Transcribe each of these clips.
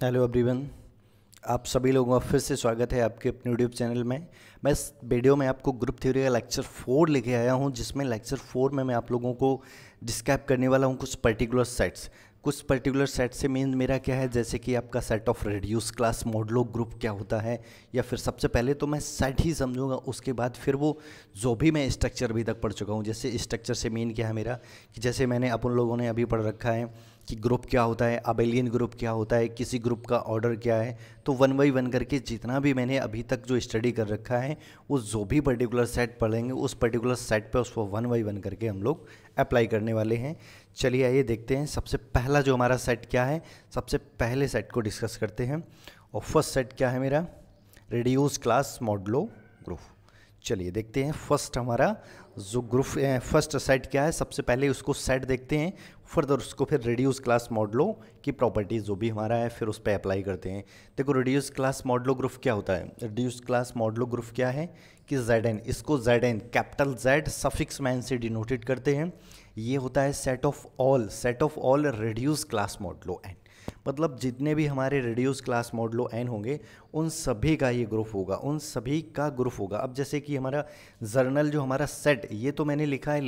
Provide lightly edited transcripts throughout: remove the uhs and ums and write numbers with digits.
Hello everyone, आप सभी लोगों का फिर से स्वागत है आपके अपने यूट्यूब चैनल में। मैं इस वीडियो में आपको ग्रुप थ्योरी का लेक्चर 4 लेके आया हूं, जिसमें लेक्चर 4 में मैं आप लोगों को डिस्क्राइब करने वाला हूं कुछ पर्टिकुलर सेट से मीन मेरा क्या है, जैसे कि आपका set of reduce class modulo group क्या होता है, या फिर सबसे पहले तो मैं सेट ही समझूंगा, उसके बाद फिर वो जो भी मैं स्ट्रक्चर अभी तक पढ़ चुका हूँ। जैसे स्ट्रक्चर से मीन क्या है मेरा, कि जैसे मैंने अपन लोगों ने अभी पढ़ रखा है कि ग्रुप क्या होता है, अबेलियन ग्रुप क्या होता है, किसी ग्रुप का ऑर्डर क्या है। तो वन बाई वन करके जितना भी मैंने अभी तक जो स्टडी कर रखा है, वो जो भी पर्टिकुलर सेट पढ़ेंगे उस पर्टिकुलर सेट पे उसको वन बाई वन करके हम लोग अप्लाई करने वाले हैं। चलिए आइए देखते हैं सबसे पहला जो हमारा सेट क्या है। सबसे पहले सेट को डिस्कस करते हैं, और फर्स्ट सेट क्या है मेरा, रिड्यूस क्लास मॉडलो ग्रुप। चलिए देखते हैं फर्स्ट हमारा जो ग्रुप फर्स्ट सेट क्या है। सबसे पहले उसको सेट देखते हैं, फर्दर उसको फिर रिड्यूस क्लास मॉडलो की प्रॉपर्टीज जो भी हमारा है फिर उस पर अप्लाई करते हैं। देखो रिड्यूस क्लास मॉडलो ग्रुप क्या होता है। रिड्यूस क्लास मॉडलो ग्रुप क्या है कि Zn, इसको Zn capital Z suffix man से डिनोटेड करते हैं। ये होता है set of all reduce class modulo n, मतलब जितने भी हमारे रिड्यूस क्लास मॉडलो n होंगे उन सभी का ये ग्रुप होगा, उन सभी का ग्रुप होगा। अब जैसे कि हमारा जर्नल जो हमारा सेट, ये तो मैंने लिखा है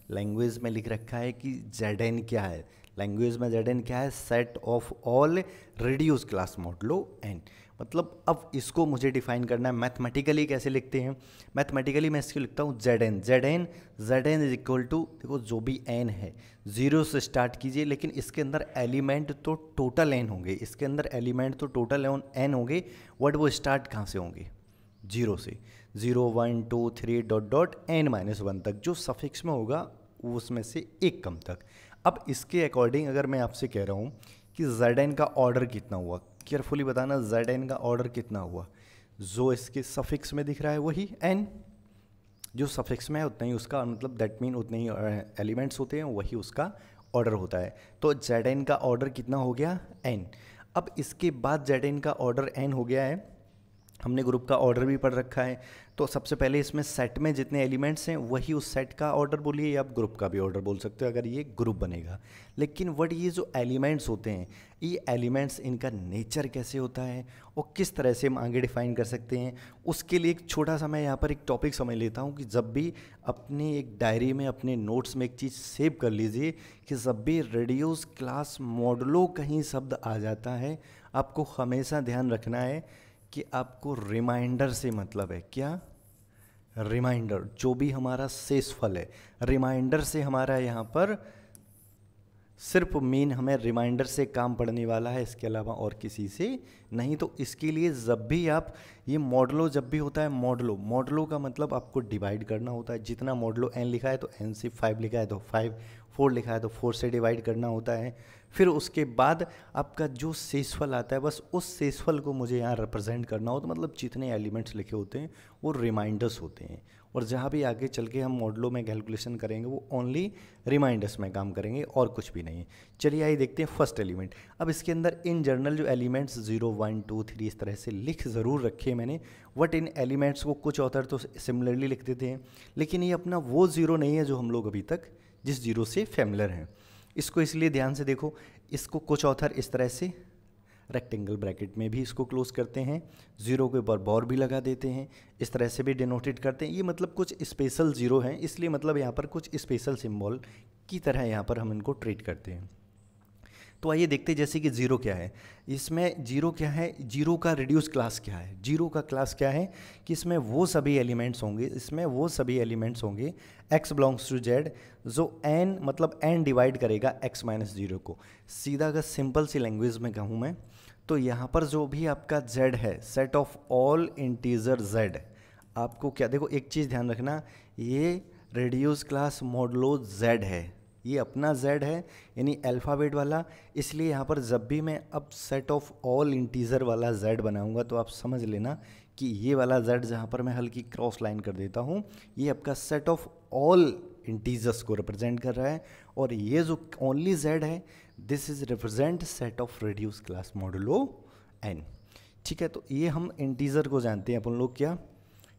लैंग्वेज में लिख रखा है कि Zn क्या है। लैंग्वेज में Zn क्या है, set of all reduce class modulo n। मतलब अब इसको मुझे डिफाइन करना है मैथमेटिकली। कैसे लिखते हैं, मैथमेटिकली मैं इसको लिखता हूँ Zn इज इक्वल टू, देखो जो भी n है जीरो से स्टार्ट कीजिए, लेकिन इसके अंदर एलिमेंट तो टोटल n होंगे, इसके अंदर एलिमेंट तो टोटल n होंगे, बट वो स्टार्ट कहाँ से होंगे, जीरो से। 0 1 2 3 डॉट डॉट n-1 तक जो सफिक्स में होगा उसमें से एक कम तक। अब इसके अकॉर्डिंग अगर मैं आपसे कह रहा हूँ कि Zn का ऑर्डर कितना हुआ, केयरफुली बताना Zn का ऑर्डर कितना हुआ। जो इसके सफिक्स में दिख रहा है वही n, जो सफिक्स में है उतना ही उसका, मतलब दैट मीन उतने ही एलिमेंट्स होते हैं, वही उसका ऑर्डर होता है। तो Zn का ऑर्डर कितना हो गया, n। अब इसके बाद Zn का ऑर्डर n हो गया है, हमने ग्रुप का ऑर्डर भी पढ़ रखा है। तो सबसे पहले इसमें सेट में जितने एलिमेंट्स हैं वही उस सेट का ऑर्डर बोलिए, या आप ग्रुप का भी ऑर्डर बोल सकते हो अगर ये ग्रुप बनेगा। लेकिन वट ये जो एलिमेंट्स होते हैं, ये एलिमेंट्स इनका नेचर कैसे होता है और किस तरह से हम आगे डिफाइन कर सकते हैं, उसके लिए एक छोटा सा मैं यहाँ पर एक टॉपिक समझ लेता हूँ कि जब भी अपनी एक डायरी में अपने नोट्स में एक चीज़ सेव कर लीजिए कि जब भी रिड्यूस क्लास मॉडलो कहीं शब्द आ जाता है, आपको हमेशा ध्यान रखना है कि आपको रिमाइंडर से मतलब है। क्या, रिमाइंडर, जो भी हमारा शेषफल है, रिमाइंडर से हमारा यहाँ पर सिर्फ मेन हमें रिमाइंडर से काम पड़ने वाला है, इसके अलावा और किसी से नहीं। तो इसके लिए जब भी आप ये मॉडलो जब भी होता है, मॉडलो का मतलब आपको डिवाइड करना होता है। जितना मॉडलो n लिखा है तो n से 5 लिखा है तो 5, 4 लिखा है तो 4 से डिवाइड करना होता है। फिर उसके बाद आपका जो शेषफल आता है, बस उस शेषफल को मुझे यहाँ रिप्रेजेंट करना हो। तो मतलब जितने एलिमेंट्स लिखे होते हैं वो रिमाइंडर्स होते हैं, और जहाँ भी आगे चल के हम मॉडलों में कैलकुलेशन करेंगे वो ओनली रिमाइंडर्स में काम करेंगे और कुछ भी नहीं। चलिए आइए देखते हैं फर्स्ट एलिमेंट। अब इसके अंदर इन जनरल जो एलिमेंट्स 0 1 2 3 इस तरह से लिख ज़रूर रखे मैंने, बट इन एलिमेंट्स को कुछ ऑथर तो सिमिलरली लिख देते हैं, लेकिन ये अपना वो ज़ीरो नहीं है जो हम लोग अभी तक जिस ज़ीरो से फेमिलर हैं। इसको इसलिए ध्यान से देखो, इसको कुछ ऑथर इस तरह से रेक्टेंगल ब्रैकेट में भी इसको क्लोज करते हैं, जीरो के ऊपर बॉर भी लगा देते हैं, इस तरह से भी डिनोटेड करते हैं। ये मतलब कुछ स्पेशल जीरो हैं, इसलिए मतलब यहाँ पर कुछ स्पेशल सिंबल की तरह यहाँ पर हम इनको ट्रीट करते हैं। तो आइए देखते हैं जैसे कि जीरो क्या है। इसमें जीरो क्या है, जीरो का रिड्यूस क्लास क्या है। जीरो का क्लास क्या है कि इसमें वो सभी एलिमेंट्स होंगे, x बिलोंग्स टू z, जो n मतलब n डिवाइड करेगा x माइनस जीरो को। सीधा अगर सिंपल सी लैंग्वेज में कहूँ मैं, तो यहाँ पर जो भी आपका z है, set of all integer z, आपको क्या, देखो एक चीज़ ध्यान रखना, ये रिड्यूस क्लास मॉडलो z है, ये अपना z है यानी अल्फ़ाबेट वाला। इसलिए यहाँ पर जब भी मैं अब सेट ऑफ ऑल इंटीजर वाला z बनाऊंगा तो आप समझ लेना कि ये वाला z जहाँ पर मैं हल्की क्रॉस लाइन कर देता हूँ, ये आपका सेट ऑफ ऑल इंटीजर्स को रिप्रेजेंट कर रहा है, और ये जो ओनली z है this is represent set of reduce class modulo n। ठीक है, तो ये हम इंटीजर को जानते हैं अपन लोग। क्या,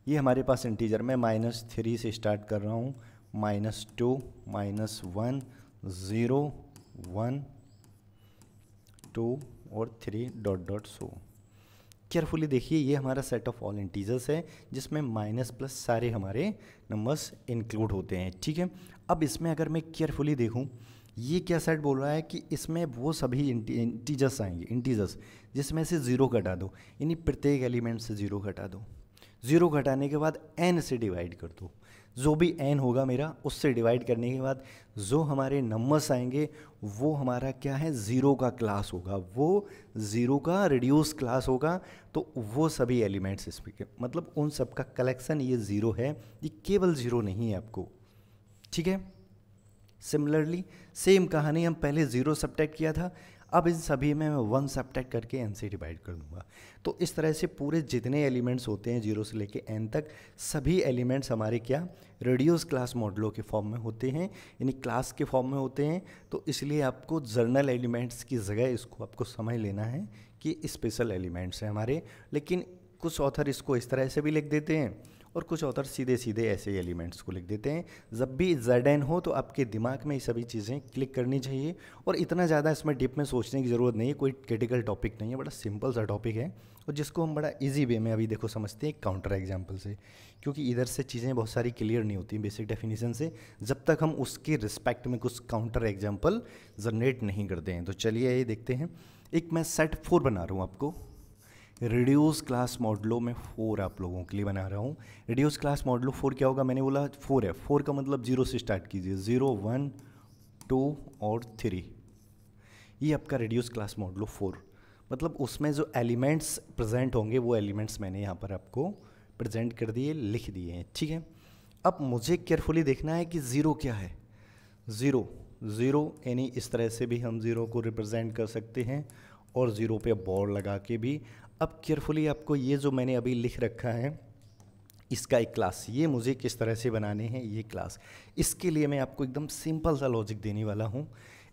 ये हमारे पास इंटीजर, मैं -3 से स्टार्ट कर रहा हूँ, -2 -1 0 1 2 और 3 डॉट डॉट सो। केयरफुली देखिए, ये हमारा सेट ऑफ ऑल इंटीजर्स है जिसमें माइनस प्लस सारे हमारे नंबर्स इंक्लूड होते हैं, ठीक है। अब इसमें अगर मैं केयरफुली देखूं, ये क्या सेट बोल रहा है कि इसमें वो सभी इंटीजर्स आएंगे, इंटीजर्स जिसमें से ज़ीरो घटा दो, यानी प्रत्येक एलिमेंट से ज़ीरो घटा दो। ज़ीरो घटाने के बाद n से डिवाइड कर दो, जो भी n होगा मेरा उससे डिवाइड करने के बाद जो हमारे नंबर्स आएंगे वो हमारा क्या है, ज़ीरो का क्लास होगा, वो ज़ीरो का रिड्यूस क्लास होगा। तो वो सभी एलिमेंट्स इसमें मतलब उन सब का कलेक्शन ये ज़ीरो है, ये केवल ज़ीरो नहीं है आपको, ठीक है। सिमिलरली सेम कहानी, हम पहले ज़ीरो सब्ट्रैक्ट किया था, अब इन सभी में मैं 1 सब्ट्रैक्ट करके n से डिवाइड कर दूंगा। तो इस तरह से पूरे जितने एलिमेंट्स होते हैं 0 से लेके n तक, सभी एलिमेंट्स हमारे क्या रिड्यूस क्लास मॉडलों के फॉर्म में होते हैं, यानी क्लास के फॉर्म में होते हैं। तो इसलिए आपको जर्नल एलिमेंट्स की जगह इसको आपको समझ लेना है कि स्पेशल एलिमेंट्स हैं हमारे। लेकिन कुछ ऑथर इसको इस तरह से भी लिख देते हैं और कुछ ऑथर सीधे सीधे ऐसे एलिमेंट्स को लिख देते हैं। जब भी ZN हो तो आपके दिमाग में ये सभी चीज़ें क्लिक करनी चाहिए, और इतना ज़्यादा इसमें डीप में सोचने की ज़रूरत नहीं है, कोई क्रिटिकल टॉपिक नहीं है, बड़ा सिंपल सा टॉपिक है और जिसको हम बड़ा इजी वे में अभी देखो समझते हैं काउंटर एग्जाम्पल से, क्योंकि इधर से चीज़ें बहुत सारी क्लियर नहीं होती बेसिक डेफिनेशन से जब तक हम उसके रिस्पेक्ट में कुछ काउंटर एग्जाम्पल जनरेट नहीं करते हैं। तो चलिए ये देखते हैं। एक मैं सेट 4 बना रहा हूँ आपको, रिड्यूस क्लास मॉडलो में 4 आप लोगों के लिए बना रहा हूँ। रिड्यूस क्लास मॉडलो 4 क्या होगा, मैंने बोला 4 है, 4 का मतलब 0 से स्टार्ट कीजिए, 0 1 2 और 3, ये आपका रिड्यूस क्लास मॉडलो 4। मतलब उसमें जो एलिमेंट्स प्रेजेंट होंगे वो एलिमेंट्स मैंने यहाँ पर आपको प्रेजेंट कर दिए, लिख दिए हैं, ठीक है। अब मुझे केयरफुली देखना है कि ज़ीरो क्या है। ज़ीरो, ज़ीरो यानी इस तरह से भी हम ज़ीरो को रिप्रेजेंट कर सकते हैं और ज़ीरो पे बॉर्ड लगा के भी। अब केयरफुली आपको ये जो मैंने अभी लिख रखा है इसका एक क्लास, ये मुझे किस तरह से बनाने हैं ये क्लास, इसके लिए मैं आपको एकदम सिंपल सा लॉजिक देने वाला हूँ।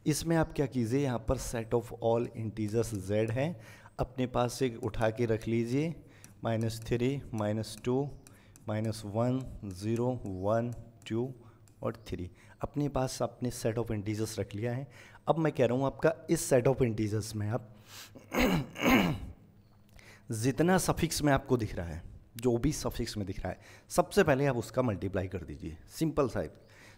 इसमें आप क्या कीजिए, यहाँ पर set of all integers z है, अपने पास से उठा के रख लीजिए, -3 -2 -1 0 1 2 और 3, अपने पास आपने सेट ऑफ इंटीजर्स रख लिया है। अब मैं कह रहा हूँ आपका इस सेट ऑफ इंटीजर्स में आप जितना सफिक्स में आपको दिख रहा है, जो भी सफिक्स में दिख रहा है, सबसे पहले आप उसका मल्टीप्लाई कर दीजिए। सिंपल सा,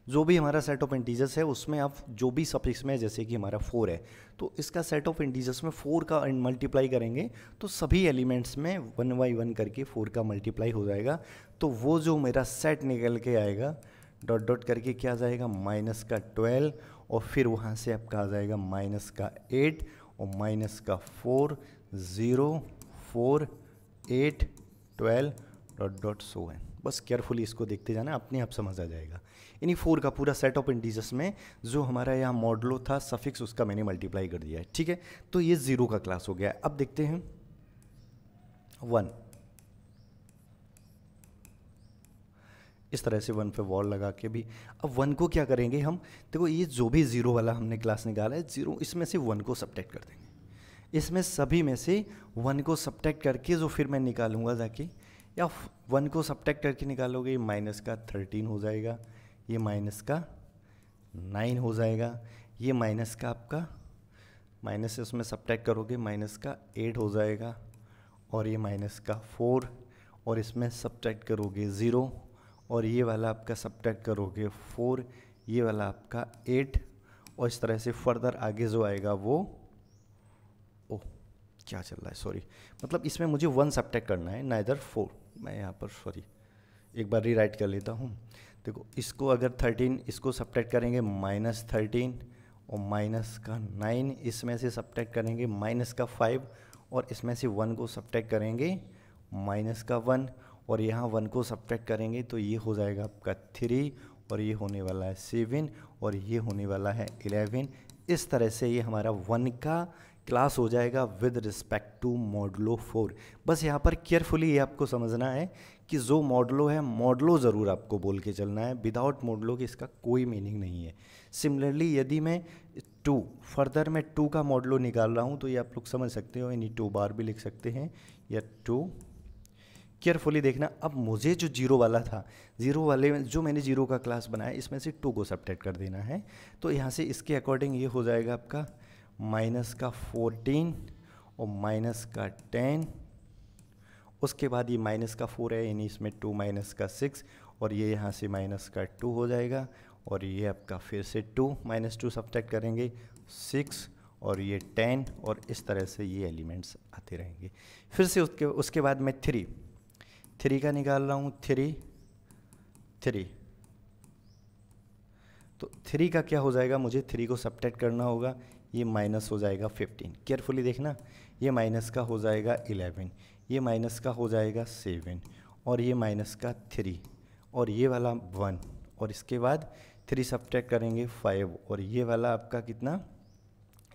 जो भी हमारा सेट ऑफ इंटीजर्स है उसमें आप जो भी सफिक्स में, जैसे कि हमारा 4 है तो इसका सेट ऑफ इंटीजर्स में 4 का मल्टीप्लाई करेंगे तो सभी एलिमेंट्स में 1 बाई 1 करके 4 का मल्टीप्लाई हो जाएगा। तो वो जो मेरा सेट निकल के आएगा डॉट डॉट करके क्या आ जाएगा, -12, और फिर वहाँ से आपका आ जाएगा -8 और -4 0 4 8 12 डॉट डॉट सो है। बस केयरफुली इसको देखते जाना, अपने आप समझ आ जाएगा। यानी 4 का पूरा सेट ऑफ इंटीजर्स में जो हमारा यहाँ मॉडलो था सफिक्स, उसका मैंने मल्टीप्लाई कर दिया है, ठीक है। तो ये 0 का क्लास हो गया है। अब देखते हैं 1, इस तरह से 1 पे वॉल लगा के भी। अब 1 को क्या करेंगे हम, देखो ये जो भी 0 वाला हमने क्लास निकाला है, 0 इसमें से 1 को सब्ट्रैक्ट कर देंगे, इसमें सभी में से 1 को सब्ट्रैक्ट करके जो फिर मैं निकालूंगा जाके, या 1 को सब्ट्रैक्ट करके निकालोगे, ये -13 हो जाएगा, ये -9 हो जाएगा, ये माइनस का आपका माइनस से उसमें सब्ट्रैक्ट करोगे -8 हो जाएगा, और ये -4, और इसमें सब्ट्रैक्ट करोगे 0, और ये वाला आपका सब्ट्रैक्ट करोगे 4, ये वाला आपका 8, और इस तरह से फर्दर आगे जो आएगा वो, ओह क्या चल रहा है, सॉरी, मतलब इसमें मुझे 1 सब्ट्रैक्ट करना है, नाइदर 4। मैं यहाँ पर सॉरी एक बार रीराइट कर लेता हूँ। देखो इसको अगर 13 इसको सब्ट्रैक्ट करेंगे -13, और -9 इसमें से सब्ट्रैक्ट करेंगे -5, और इसमें से 1 को सब्ट्रैक्ट करेंगे -1, और यहाँ 1 को सब्ट्रैक्ट करेंगे तो ये हो जाएगा आपका 3, और ये होने वाला है 7, और ये होने वाला है 11। इस तरह से ये हमारा 1 का क्लास हो जाएगा विद रिस्पेक्ट टू मॉडलो 4। बस यहाँ पर केयरफुली ये आपको समझना है कि जो मॉडलो है, मॉडलो ज़रूर आपको बोल के चलना है, विदाउट मॉडलो के इसका कोई मीनिंग नहीं है। सिमिलरली यदि मैं 2 फर्दर मैं 2 का मॉडलो निकाल रहा हूँ तो ये आप लोग समझ सकते हो, यानी 2 बार भी लिख सकते हैं, या 2। केयरफुली देखना, अब मुझे जो 0 वाला था, 0 वाले में जो मैंने 0 का क्लास बनाया, इसमें से 2 को सब्ट्रैक्ट कर देना है। तो यहाँ से इसके अकॉर्डिंग ये हो जाएगा आपका -14, और माइनस का 10, उसके बाद ये माइनस का 4 है, यानी इसमें 2 माइनस का 6, और ये यहाँ से माइनस का 2 हो जाएगा, और ये आपका फिर से 2 माइनस 2 सब्ट्रैक्ट करेंगे 6, और ये 10, और इस तरह से ये एलिमेंट्स आते रहेंगे। फिर से उसके बाद मैं 3 का निकाल रहा हूँ, 3, तो 3 का क्या हो जाएगा, मुझे 3 को सब्ट्रैक्ट करना होगा, ये माइनस हो जाएगा 15, केयरफुली देखना, ये माइनस का हो जाएगा 11, ये माइनस का हो जाएगा 7, और ये माइनस का 3, और ये वाला 1, और इसके बाद 3 सब्ट्रैक्ट करेंगे 5, और ये वाला आपका कितना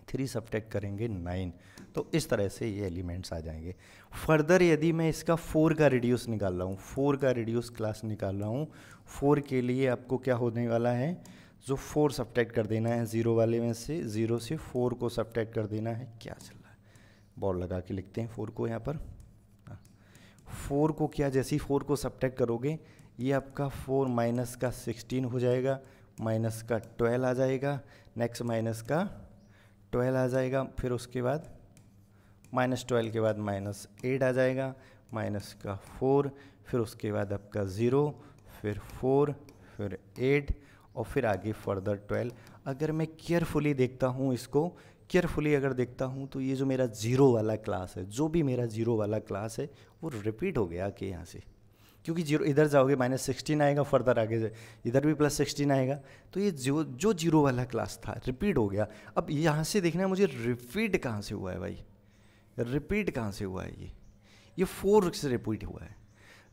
3 सब्ट्रैक्ट करेंगे 9। तो इस तरह से ये एलिमेंट्स आ जाएंगे। फर्दर यदि मैं इसका 4 का रिड्यूस निकाल रहा हूँ, 4 का रिड्यूस क्लास निकाल रहा हूँ, 4 के लिए आपको क्या होने वाला है, जो 4 सब्ट्रैक्ट कर देना है 0 वाले में से, 0 से 4 को सब्ट्रैक्ट कर देना है। क्या चल रहा है, बॉल लगा के लिखते हैं 4 को यहाँ पर। 4 को क्या, जैसे ही 4 को सब्ट्रैक्ट करोगे, ये आपका 4 माइनस का 16 हो जाएगा, माइनस का 12 आ जाएगा, नेक्स्ट माइनस का 12 आ जाएगा, फिर उसके बाद माइनस 12 के बाद माइनस 8 आ जाएगा, माइनस का 4, फिर उसके बाद आपका 0, फिर 4, फिर 8, और फिर आगे फर्दर 12। अगर मैं केयरफुली देखता हूँ इसको, केयरफुली अगर देखता हूँ, तो ये जो मेरा 0 वाला क्लास है, जो भी मेरा 0 वाला क्लास है, वो रिपीट हो गया कि यहाँ से, क्योंकि 0 इधर जाओगे माइनस 16 आएगा, फर्दर आगे से इधर भी प्लस 16 आएगा, तो ये जो 0 वाला क्लास था रिपीट हो गया। अब यहाँ से देखना है मुझे रिपीट कहाँ से हुआ है भाई, रिपीट कहाँ से हुआ है, ये 4 से रिपीट हुआ है।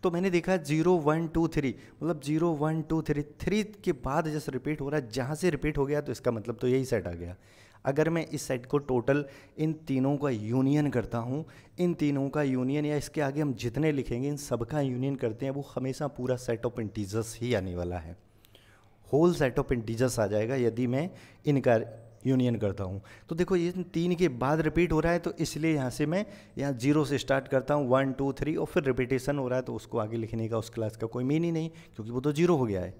तो मैंने देखा 0 1 2 3, मतलब 0 1 2 3 के बाद जैसे रिपीट हो रहा है, जहाँ से रिपीट हो गया तो इसका मतलब तो यही सेट आ गया। अगर मैं इस सेट को टोटल इन तीनों का यूनियन करता हूँ, इन तीनों का यूनियन, या इसके आगे हम जितने लिखेंगे इन सब का यूनियन करते हैं, वो हमेशा पूरा सेट ऑफ इंटीजर्स ही आने वाला है, होल सेट ऑफ इंटीजर्स आ जाएगा यदि मैं इनका यूनियन करता हूँ। तो देखो ये 3 के बाद रिपीट हो रहा है, तो इसलिए यहाँ से मैं यहाँ 0 से स्टार्ट करता हूँ, 1 2 3, और फिर रिपीटेशन हो रहा है, तो उसको आगे लिखने का उस क्लास का कोई मीनिंग नहीं, क्योंकि वो तो 0 हो गया है।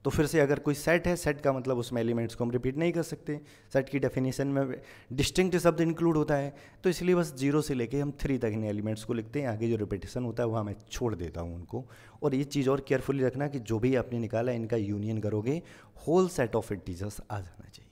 तो फिर से अगर कोई सेट है, सेट का मतलब उसमें एलिमेंट्स को हम रिपीट नहीं कर सकते, सेट की डेफिनेशन में डिस्टिंक्ट शब्द इंक्लूड होता है, तो इसलिए बस 0 से लेके हम 3 तक इन एलिमेंट्स को लिखते हैं, आगे जो रिपीटेशन होता है वहाँ मैं छोड़ देता हूँ उनको। और ये चीज़ और केयरफुली रखना कि जो भी आपने निकाला इनका यूनियन करोगे, होल सेट ऑफ इंटीजर्स आ जाना चाहिए,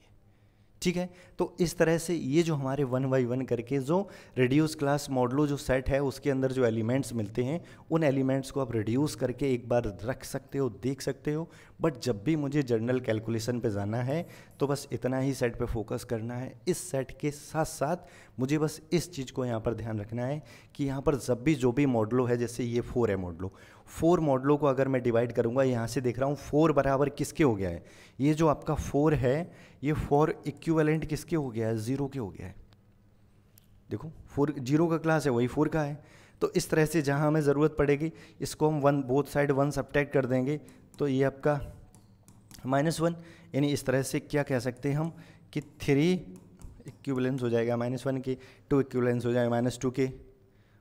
ठीक है। तो इस तरह से ये जो हमारे 1 बाई 1 करके जो रिड्यूस क्लास मॉडलो जो सेट है, उसके अंदर जो एलिमेंट्स मिलते हैं, उन एलिमेंट्स को आप रिड्यूस करके एक बार रख सकते हो, देख सकते हो। बट जब भी मुझे जनरल कैलकुलेशन पे जाना है, तो बस इतना ही सेट पे फोकस करना है। इस सेट के साथ साथ मुझे बस इस चीज़ को यहाँ पर ध्यान रखना है कि यहाँ पर जब भी जो भी मॉडलो है, जैसे ये 4 है मॉडलो, 4 मॉडलों को अगर मैं डिवाइड करूँगा, यहाँ से देख रहा हूँ 4 बराबर किसके हो गया है, ये जो आपका 4 है, ये 4 इक्विवेलेंट किसके हो गया है, 0 के हो गया है। देखो 4 0 का क्लास है, वही 4 का है। तो इस तरह से जहाँ हमें ज़रूरत पड़ेगी, इसको हम 1 बोथ साइड 1 सब्ट्रैक्ट कर देंगे, तो ये आपका -1, यानी इस तरह से क्या कह सकते हैं हम कि 3 इक्विवेलेंस हो जाएगा -1 के, 2 इक्विवेलेंस हो जाएगा -2 के,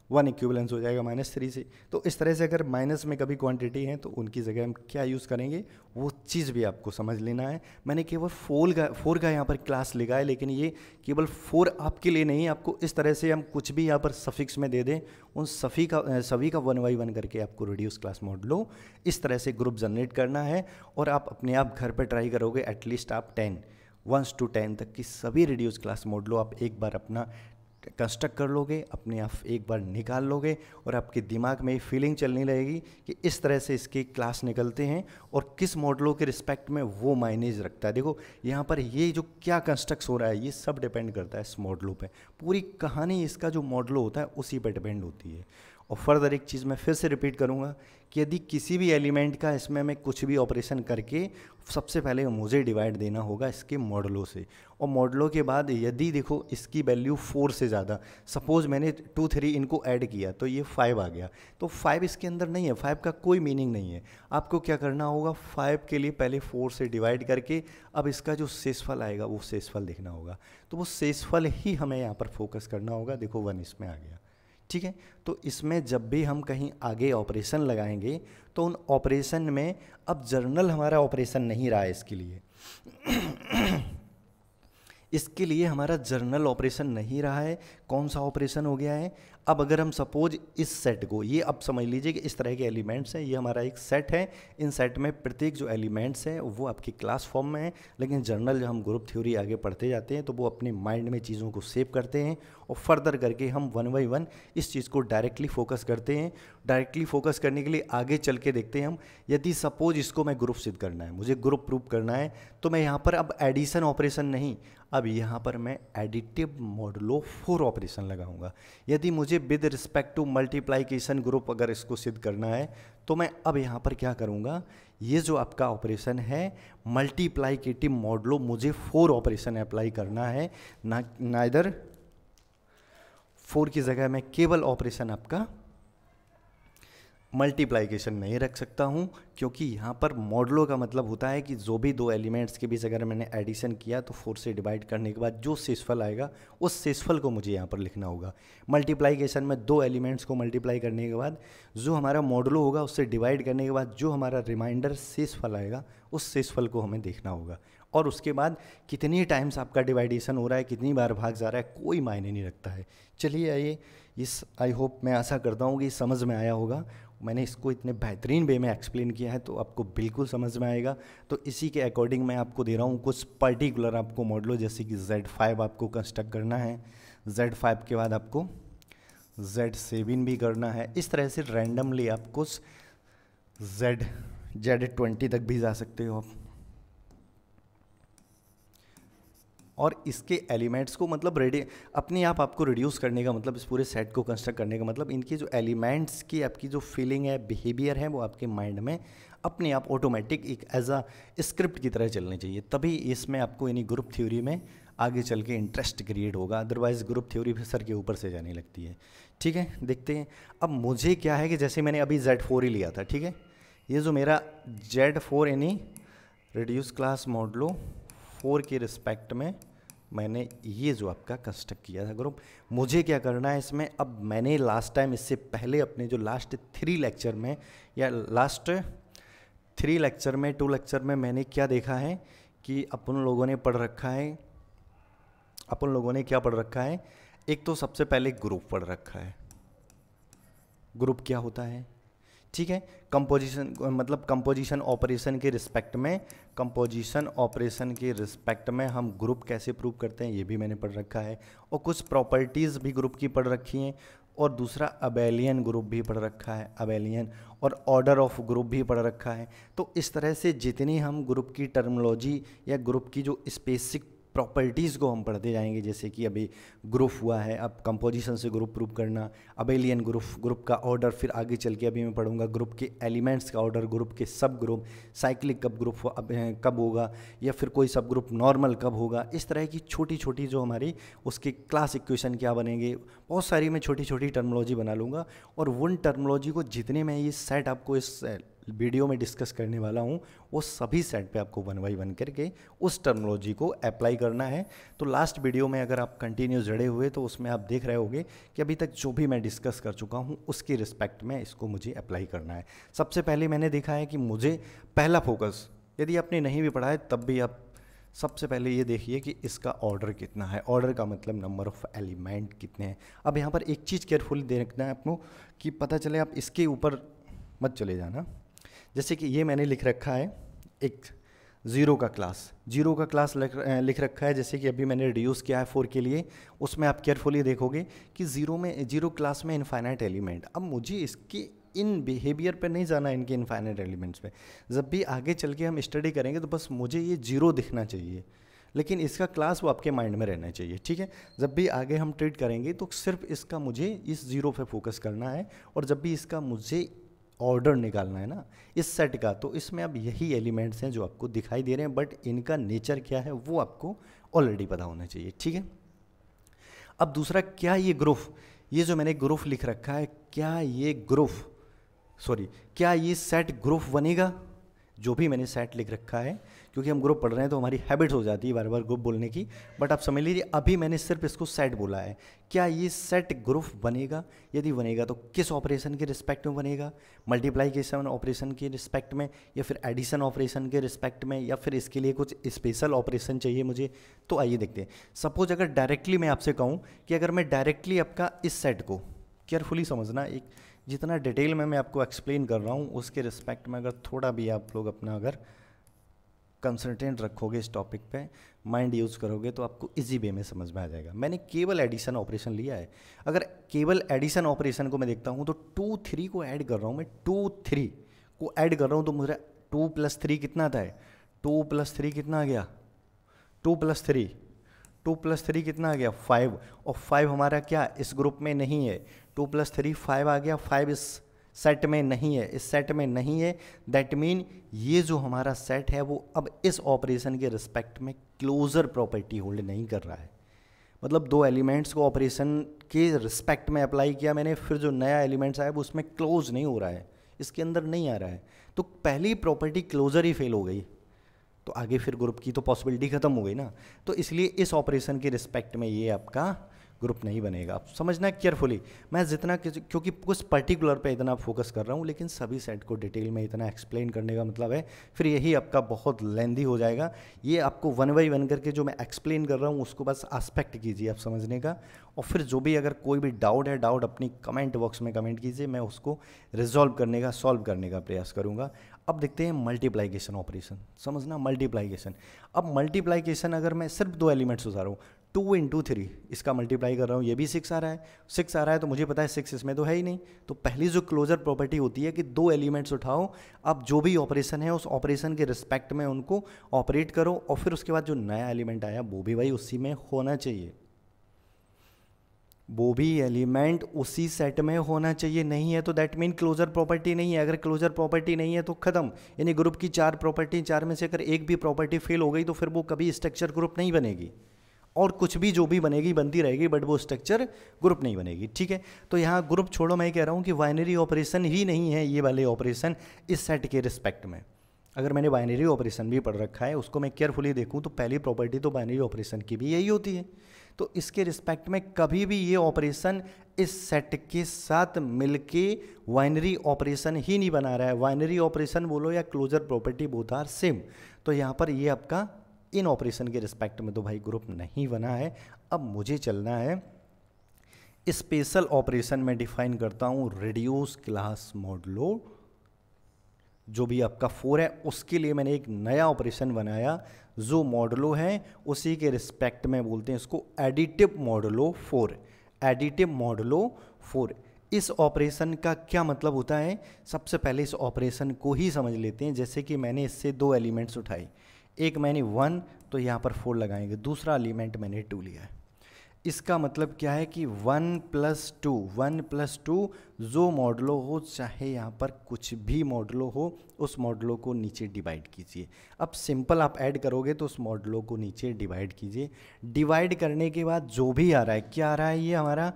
1 इक्विवेलेंस हो जाएगा -3 से। तो इस तरह से अगर माइनस में कभी क्वांटिटी है, तो उनकी जगह हम क्या यूज़ करेंगे, वो चीज़ भी आपको समझ लेना है। मैंने केवल 4 का यहाँ पर क्लास लिखा है, लेकिन ये केवल 4 आपके लिए नहीं, आपको इस तरह से हम कुछ भी यहाँ पर सफिक्स में दे दें, उन सभी का 1 बाई 1 करके आपको रिड्यूस क्लास मॉडलो इस तरह से ग्रुप जनरेट करना है। और आप अपने आप घर पर ट्राई करोगे, एटलीस्ट आप 1 to 10 तक की सभी रिड्यूस क्लास मॉडलो आप एक बार अपना कंस्ट्रक्ट कर लोगे, अपने आप एक बार निकाल लोगे, और आपके दिमाग में फीलिंग चलने लगेगी कि इस तरह से इसके क्लास निकलते हैं और किस मॉडलों के रिस्पेक्ट में वो मायनेज रखता है। देखो यहाँ पर ये जो क्या कंस्ट्रक्ट हो रहा है, ये सब डिपेंड करता है इस मॉडलों पे, पूरी कहानी इसका जो मॉडलो होता है उसी पे डिपेंड होती है। और फर्दर एक चीज़ मैं फिर से रिपीट करूँगा कि यदि किसी भी एलिमेंट का इसमें मैं कुछ भी ऑपरेशन करके, सबसे पहले मुझे डिवाइड देना होगा इसके मॉडलों से, और मॉडलों के बाद यदि देखो इसकी वैल्यू 4 से ज़्यादा, सपोज मैंने 2 3 इनको ऐड किया तो ये 5 आ गया, तो 5 इसके अंदर नहीं है, 5 का कोई मीनिंग नहीं है। आपको क्या करना होगा, 5 के लिए पहले 4 से डिवाइड करके अब इसका जो शेषफल आएगा वो शेषफल देखना होगा, तो वो शेषफल ही हमें यहाँ पर फोकस करना होगा। देखो 1 इसमें आ गया, ठीक है। तो इसमें जब भी हम कहीं आगे ऑपरेशन लगाएंगे, तो उन ऑपरेशन में अब जर्नल हमारा ऑपरेशन नहीं रहा है इसके लिए इसके लिए हमारा जर्नल ऑपरेशन नहीं रहा है, कौन सा ऑपरेशन हो गया है। अब अगर हम सपोज इस सेट को, ये अब समझ लीजिए कि इस तरह के एलिमेंट्स हैं, ये हमारा एक सेट है, इन सेट में प्रत्येक जो एलिमेंट्स हैं वो आपकी क्लास फॉर्म में है, लेकिन जर्नल जब हम ग्रुप थ्योरी आगे पढ़ते जाते हैं तो वो अपने माइंड में चीज़ों को सेव करते हैं और फर्दर करके हम वन बाई वन इस चीज़ को डायरेक्टली फोकस करते हैं। डायरेक्टली फोकस करने के लिए आगे चल के देखते हैं हम, यदि सपोज इसको मैं ग्रुप सिद्ध करना है, मुझे ग्रुप प्रूव करना है, तो मैं यहाँ पर अब एडिशन ऑपरेशन नहीं, अब यहाँ पर मैं एडिटिव मॉडुलो 4 ऑपरेशन लगाऊंगा। यदि मुझे with respect to multiplication group अगर इसको सिद्ध करना है तो मैं अब यहाँ पर क्या करूँगा, ये जो आपका ऑपरेशन है मल्टीप्लाइकेटिव मॉडुलो, मुझे 4 ऑपरेशन अप्लाई करना है, ना इधर 4 की जगह मैं केवल ऑपरेशन आपका मल्टीप्लाइकेशन नहीं रख सकता हूँ, क्योंकि यहाँ पर मॉडुलो का मतलब होता है कि जो भी दो एलिमेंट्स के बीच अगर मैंने एडिशन किया तो 4 से डिवाइड करने के बाद जो शेषफल आएगा उस शेषफल को मुझे यहाँ पर लिखना होगा। मल्टीप्लाइकेशन में दो एलिमेंट्स को मल्टीप्लाई करने के बाद जो हमारा मॉडुलो होगा उससे डिवाइड करने के बाद जो हमारा रिमाइंडर शेषफल आएगा उस शेषफल को हमें देखना होगा, और उसके बाद कितनी टाइम्स आपका डिवाइडेशन हो रहा है, कितनी बार भाग जा रहा है, कोई मायने नहीं रखता है। चलिए आइए, इस आई होप, मैं आशा करता हूँ कि समझ में आया होगा। मैंने इसको इतने बेहतरीन वे में एक्सप्लेन किया है तो आपको बिल्कुल समझ में आएगा। तो इसी के अकॉर्डिंग मैं आपको दे रहा हूँ कुछ पर्टिकुलर आपको मॉडुलो, जैसे कि Z5 आपको कंस्ट्रक्ट करना है, Z5 के बाद आपको Z7 भी करना है। इस तरह से रैंडमली आप कुछ Z20 तक भी जा सकते हो आप। और इसके एलिमेंट्स को मतलब अपने आप आपको रिड्यूस करने का मतलब, इस पूरे सेट को कंस्ट्रक्ट करने का मतलब, इनके जो एलिमेंट्स की आपकी जो फीलिंग है, बिहेवियर है, वो आपके माइंड में अपने आप ऑटोमेटिक एक एज अ स्क्रिप्ट की तरह चलनी चाहिए, तभी इसमें आपको यानी ग्रुप थ्योरी में आगे चल के इंटरेस्ट क्रिएट होगा। अदरवाइज ग्रुप थ्योरी फिर सर के ऊपर से जाने लगती है। ठीक है, देखते हैं। अब मुझे क्या है कि जैसे मैंने अभी Z4 ही लिया था, ठीक है, ये जो मेरा Z4 यानी रिड्यूस क्लास मॉडुलो 4 के रिस्पेक्ट में मैंने ये जो आपका कंस्ट्रक्ट किया था ग्रुप, मुझे क्या करना है इसमें, अब मैंने लास्ट टाइम इससे पहले अपने जो लास्ट 3 लेक्चर में या लास्ट 3 लेक्चर में 2 लेक्चर में मैंने क्या देखा है कि अपन लोगों ने पढ़ रखा है, अपन लोगों ने क्या पढ़ रखा है, एक तो सबसे पहले ग्रुप पढ़ रखा है। ग्रुप क्या होता है, ठीक है, कंपोजिशन मतलब कंपोजिशन ऑपरेशन के रिस्पेक्ट में, कंपोजिशन ऑपरेशन के रिस्पेक्ट में हम ग्रुप कैसे प्रूव करते हैं ये भी मैंने पढ़ रखा है, और कुछ प्रॉपर्टीज़ भी ग्रुप की पढ़ रखी हैं, और दूसरा अबेलियन ग्रुप भी पढ़ रखा है, अबेलियन, और ऑर्डर ऑफ ग्रुप भी पढ़ रखा है। तो इस तरह से जितनी हम ग्रुप की टर्मिनोलॉजी या ग्रुप की जो स्पेसिफिक प्रॉपर्टीज़ को हम पढ़ते जाएंगे, जैसे कि अभी ग्रुप हुआ है, अब कंपोजिशन से ग्रुप प्रूव करना, अबेलियन ग्रुप का ऑर्डर, फिर आगे चल के अभी मैं पढ़ूंगा ग्रुप के एलिमेंट्स का ऑर्डर, ग्रुप के सब ग्रुप, साइक्लिक कब ग्रुप कब होगा, या फिर कोई सब ग्रुप नॉर्मल कब होगा, इस तरह की छोटी छोटी जो हमारी उसके क्लास इक्वेशन क्या बनेंगे, बहुत सारी मैं छोटी छोटी टर्मिनोलॉजी बना लूँगा। और उन टर्मिनोलॉजी को जितने मैं ये सेट आपको इस वीडियो में डिस्कस करने वाला हूँ वो सभी सेट पे आपको 1 बाई 1 करके उस टर्मिनोलॉजी को अप्लाई करना है। तो लास्ट वीडियो में अगर आप कंटिन्यू जुड़े हुए तो उसमें आप देख रहे होंगे कि अभी तक जो भी मैं डिस्कस कर चुका हूँ उसके रिस्पेक्ट में इसको मुझे अप्लाई करना है। सबसे पहले मैंने देखा है कि मुझे पहला फोकस, यदि आपने नहीं भी पढ़ा है तब भी आप सबसे पहले ये देखिए कि इसका ऑर्डर कितना है। ऑर्डर का मतलब नंबर ऑफ एलिमेंट कितने हैं। अब यहाँ पर एक चीज़ केयरफुली देखना है आपको कि पता चले आप इसके ऊपर मत चले जाना। जैसे कि ये मैंने लिख रखा है एक ज़ीरो का क्लास लिख रखा है, जैसे कि अभी मैंने रिड्यूस किया है 4 के लिए, उसमें आप केयरफुली देखोगे कि ज़ीरो क्लास में इनफाइनाइट एलिमेंट। अब मुझे इसके इन बिहेवियर पे नहीं जाना, इनके इनफाइनाइट एलिमेंट्स पे। जब भी आगे चल के हम स्टडी करेंगे तो बस मुझे ये 0 दिखना चाहिए, लेकिन इसका क्लास वो आपके माइंड में रहना चाहिए। ठीक है, जब भी आगे हम ट्रीट करेंगे तो सिर्फ इसका मुझे इस 0 पे फोकस करना है, और जब भी इसका मुझे ऑर्डर निकालना है ना इस सेट का, तो इसमें अब यही एलिमेंट्स हैं जो आपको दिखाई दे रहे हैं, बट इनका नेचर क्या है वो आपको ऑलरेडी पता होना चाहिए। ठीक है, अब दूसरा, क्या ये ग्रुप, ये जो मैंने ग्रुप लिख रखा है, क्या ये सेट ग्रुप बनेगा? जो भी मैंने सेट लिख रखा है, क्योंकि हम ग्रुप पढ़ रहे हैं तो हमारी हैबिट हो जाती है बार बार ग्रुप बोलने की, बट आप समझ लीजिए अभी मैंने सिर्फ इसको सेट बोला है। क्या ये सेट ग्रुप बनेगा? यदि बनेगा तो किस ऑपरेशन के रिस्पेक्ट में बनेगा? मल्टीप्लाइकेशन ऑपरेशन के रिस्पेक्ट में, या फिर एडिशन ऑपरेशन के रिस्पेक्ट में, या फिर इसके लिए कुछ स्पेशल ऑपरेशन चाहिए मुझे? तो आइए देखते हैं। सपोज अगर डायरेक्टली मैं आपसे कहूँ कि अगर मैं डायरेक्टली आपका इस सेट को, केयरफुली समझना, एक जितना डिटेल में मैं आपको एक्सप्लेन कर रहा हूँ उसके रिस्पेक्ट में अगर थोड़ा भी आप लोग अपना अगर कंसंट्रेट रखोगे इस टॉपिक पे, माइंड यूज़ करोगे तो आपको इजी वे में समझ में आ जाएगा। मैंने केवल एडिशन ऑपरेशन लिया है। अगर केवल एडिशन ऑपरेशन को मैं देखता हूँ तो 2 3 को ऐड कर रहा हूँ मैं, 2 3 को ऐड कर रहा हूँ तो मुझे 2 + 3 कितना आता है? 2 + 3 कितना आ गया? 2 + 3 2 + 3 कितना आ गया? 5। और 5 हमारा क्या इस ग्रुप में नहीं है? 2 + 3 5 आ गया। 5 इस सेट में नहीं है, इस सेट में नहीं है। दैट मीन ये जो हमारा सेट है वो अब इस ऑपरेशन के रिस्पेक्ट में क्लोजर प्रॉपर्टी होल्ड नहीं कर रहा है। मतलब 2 एलिमेंट्स को ऑपरेशन के रिस्पेक्ट में अप्लाई किया मैंने, फिर जो नया एलिमेंट्स आया वो उसमें क्लोज नहीं हो रहा है, इसके अंदर नहीं आ रहा है, तो पहली प्रॉपर्टी क्लोजर ही फेल हो गई, तो आगे फिर ग्रुप की तो पॉसिबिलिटी खत्म हो गई ना। तो इसलिए इस ऑपरेशन के रिस्पेक्ट में ये आपका ग्रुप नहीं बनेगा। आप समझना केयरफुली, मैं जितना क्योंकि कुछ पर्टिकुलर पे इतना फोकस कर रहा हूँ, लेकिन सभी सेट को डिटेल में इतना एक्सप्लेन करने का मतलब है फिर यही आपका बहुत लेंदी हो जाएगा। ये आपको 1 बाय 1 करके जो मैं एक्सप्लेन कर रहा हूँ उसको बस एस्पेक्ट कीजिए आप समझने का, और फिर जो भी अगर कोई भी डाउट है, डाउट अपनी कमेंट बॉक्स में कमेंट कीजिए, मैं उसको रिजॉल्व करने का, सॉल्व करने का प्रयास करूँगा। अब देखते हैं मल्टीप्लाइकेशन ऑपरेशन। समझना मल्टीप्लाइकेशन। अब मल्टीप्लाइकेशन अगर मैं सिर्फ 2 एलिमेंट्स उतारूँ, 2 × 3 इसका मल्टीप्लाई कर रहा हूँ, ये भी 6 आ रहा है, 6 आ रहा है तो मुझे पता है 6 इसमें तो है ही नहीं। तो पहली जो क्लोजर प्रॉपर्टी होती है कि 2 एलिमेंट्स उठाओ, अब जो भी ऑपरेशन है उस ऑपरेशन के रिस्पेक्ट में उनको ऑपरेट करो, और फिर उसके बाद जो नया एलिमेंट आया वो भी भाई उसी में होना चाहिए, वो भी एलिमेंट उसी सेट में होना चाहिए। नहीं है तो दैट मीन क्लोजर प्रॉपर्टी नहीं है। अगर क्लोजर प्रॉपर्टी नहीं है तो खत्म, यानी ग्रुप की 4 प्रॉपर्टी, 4 में से अगर एक भी प्रॉपर्टी फेल हो गई तो फिर वो कभी स्ट्रक्चर ग्रुप नहीं बनेगी, और कुछ भी जो भी बनेगी बनती रहेगी, बट वो स्ट्रक्चर ग्रुप नहीं बनेगी। ठीक है, तो यहाँ ग्रुप छोड़ो, मैं कह रहा हूँ कि बाइनरी ऑपरेशन ही नहीं है ये वाले ऑपरेशन इस सेट के रिस्पेक्ट में। अगर मैंने बाइनरी ऑपरेशन भी पढ़ रखा है, उसको मैं केयरफुली देखूँ तो पहली प्रॉपर्टी तो बाइनरी ऑपरेशन की भी यही होती है। तो इसके रिस्पेक्ट में कभी भी ये ऑपरेशन इस सेट के साथ मिलके बाइनरी ऑपरेशन ही नहीं बना रहा है। बाइनरी ऑपरेशन बोलो या closure property, both are same. तो यहाँ पर ये आपका इन ऑपरेशन के रिस्पेक्ट में तो भाई ग्रुप नहीं बना है। अब मुझे चलना है स्पेशल ऑपरेशन में डिफाइन करता हूँ रिड्यूस क्लास मॉडुलो, जो भी आपका 4 है उसके लिए मैंने एक नया ऑपरेशन बनाया जो मॉडुलो है उसी के रिस्पेक्ट में बोलते हैं इसको एडिटिव मॉडुलो 4। एडिटिव मॉडुलो 4 इस ऑपरेशन का क्या मतलब होता है? सबसे पहले इस ऑपरेशन को ही समझ लेते हैं। जैसे कि मैंने इससे 2 एलिमेंट्स उठाई, एक मैंने 1 तो यहाँ पर 4 लगाएंगे, दूसरा एलिमेंट मैंने 2 लिया है। इसका मतलब क्या है कि 1 + 2 जो मॉडुलो हो, चाहे यहाँ पर कुछ भी मॉडुलो हो, उस मॉडुलो को नीचे डिवाइड कीजिए। अब सिंपल आप ऐड करोगे तो उस मॉडुलो को नीचे डिवाइड कीजिए। डिवाइड करने के बाद जो भी आ रहा है, क्या आ रहा है? ये हमारा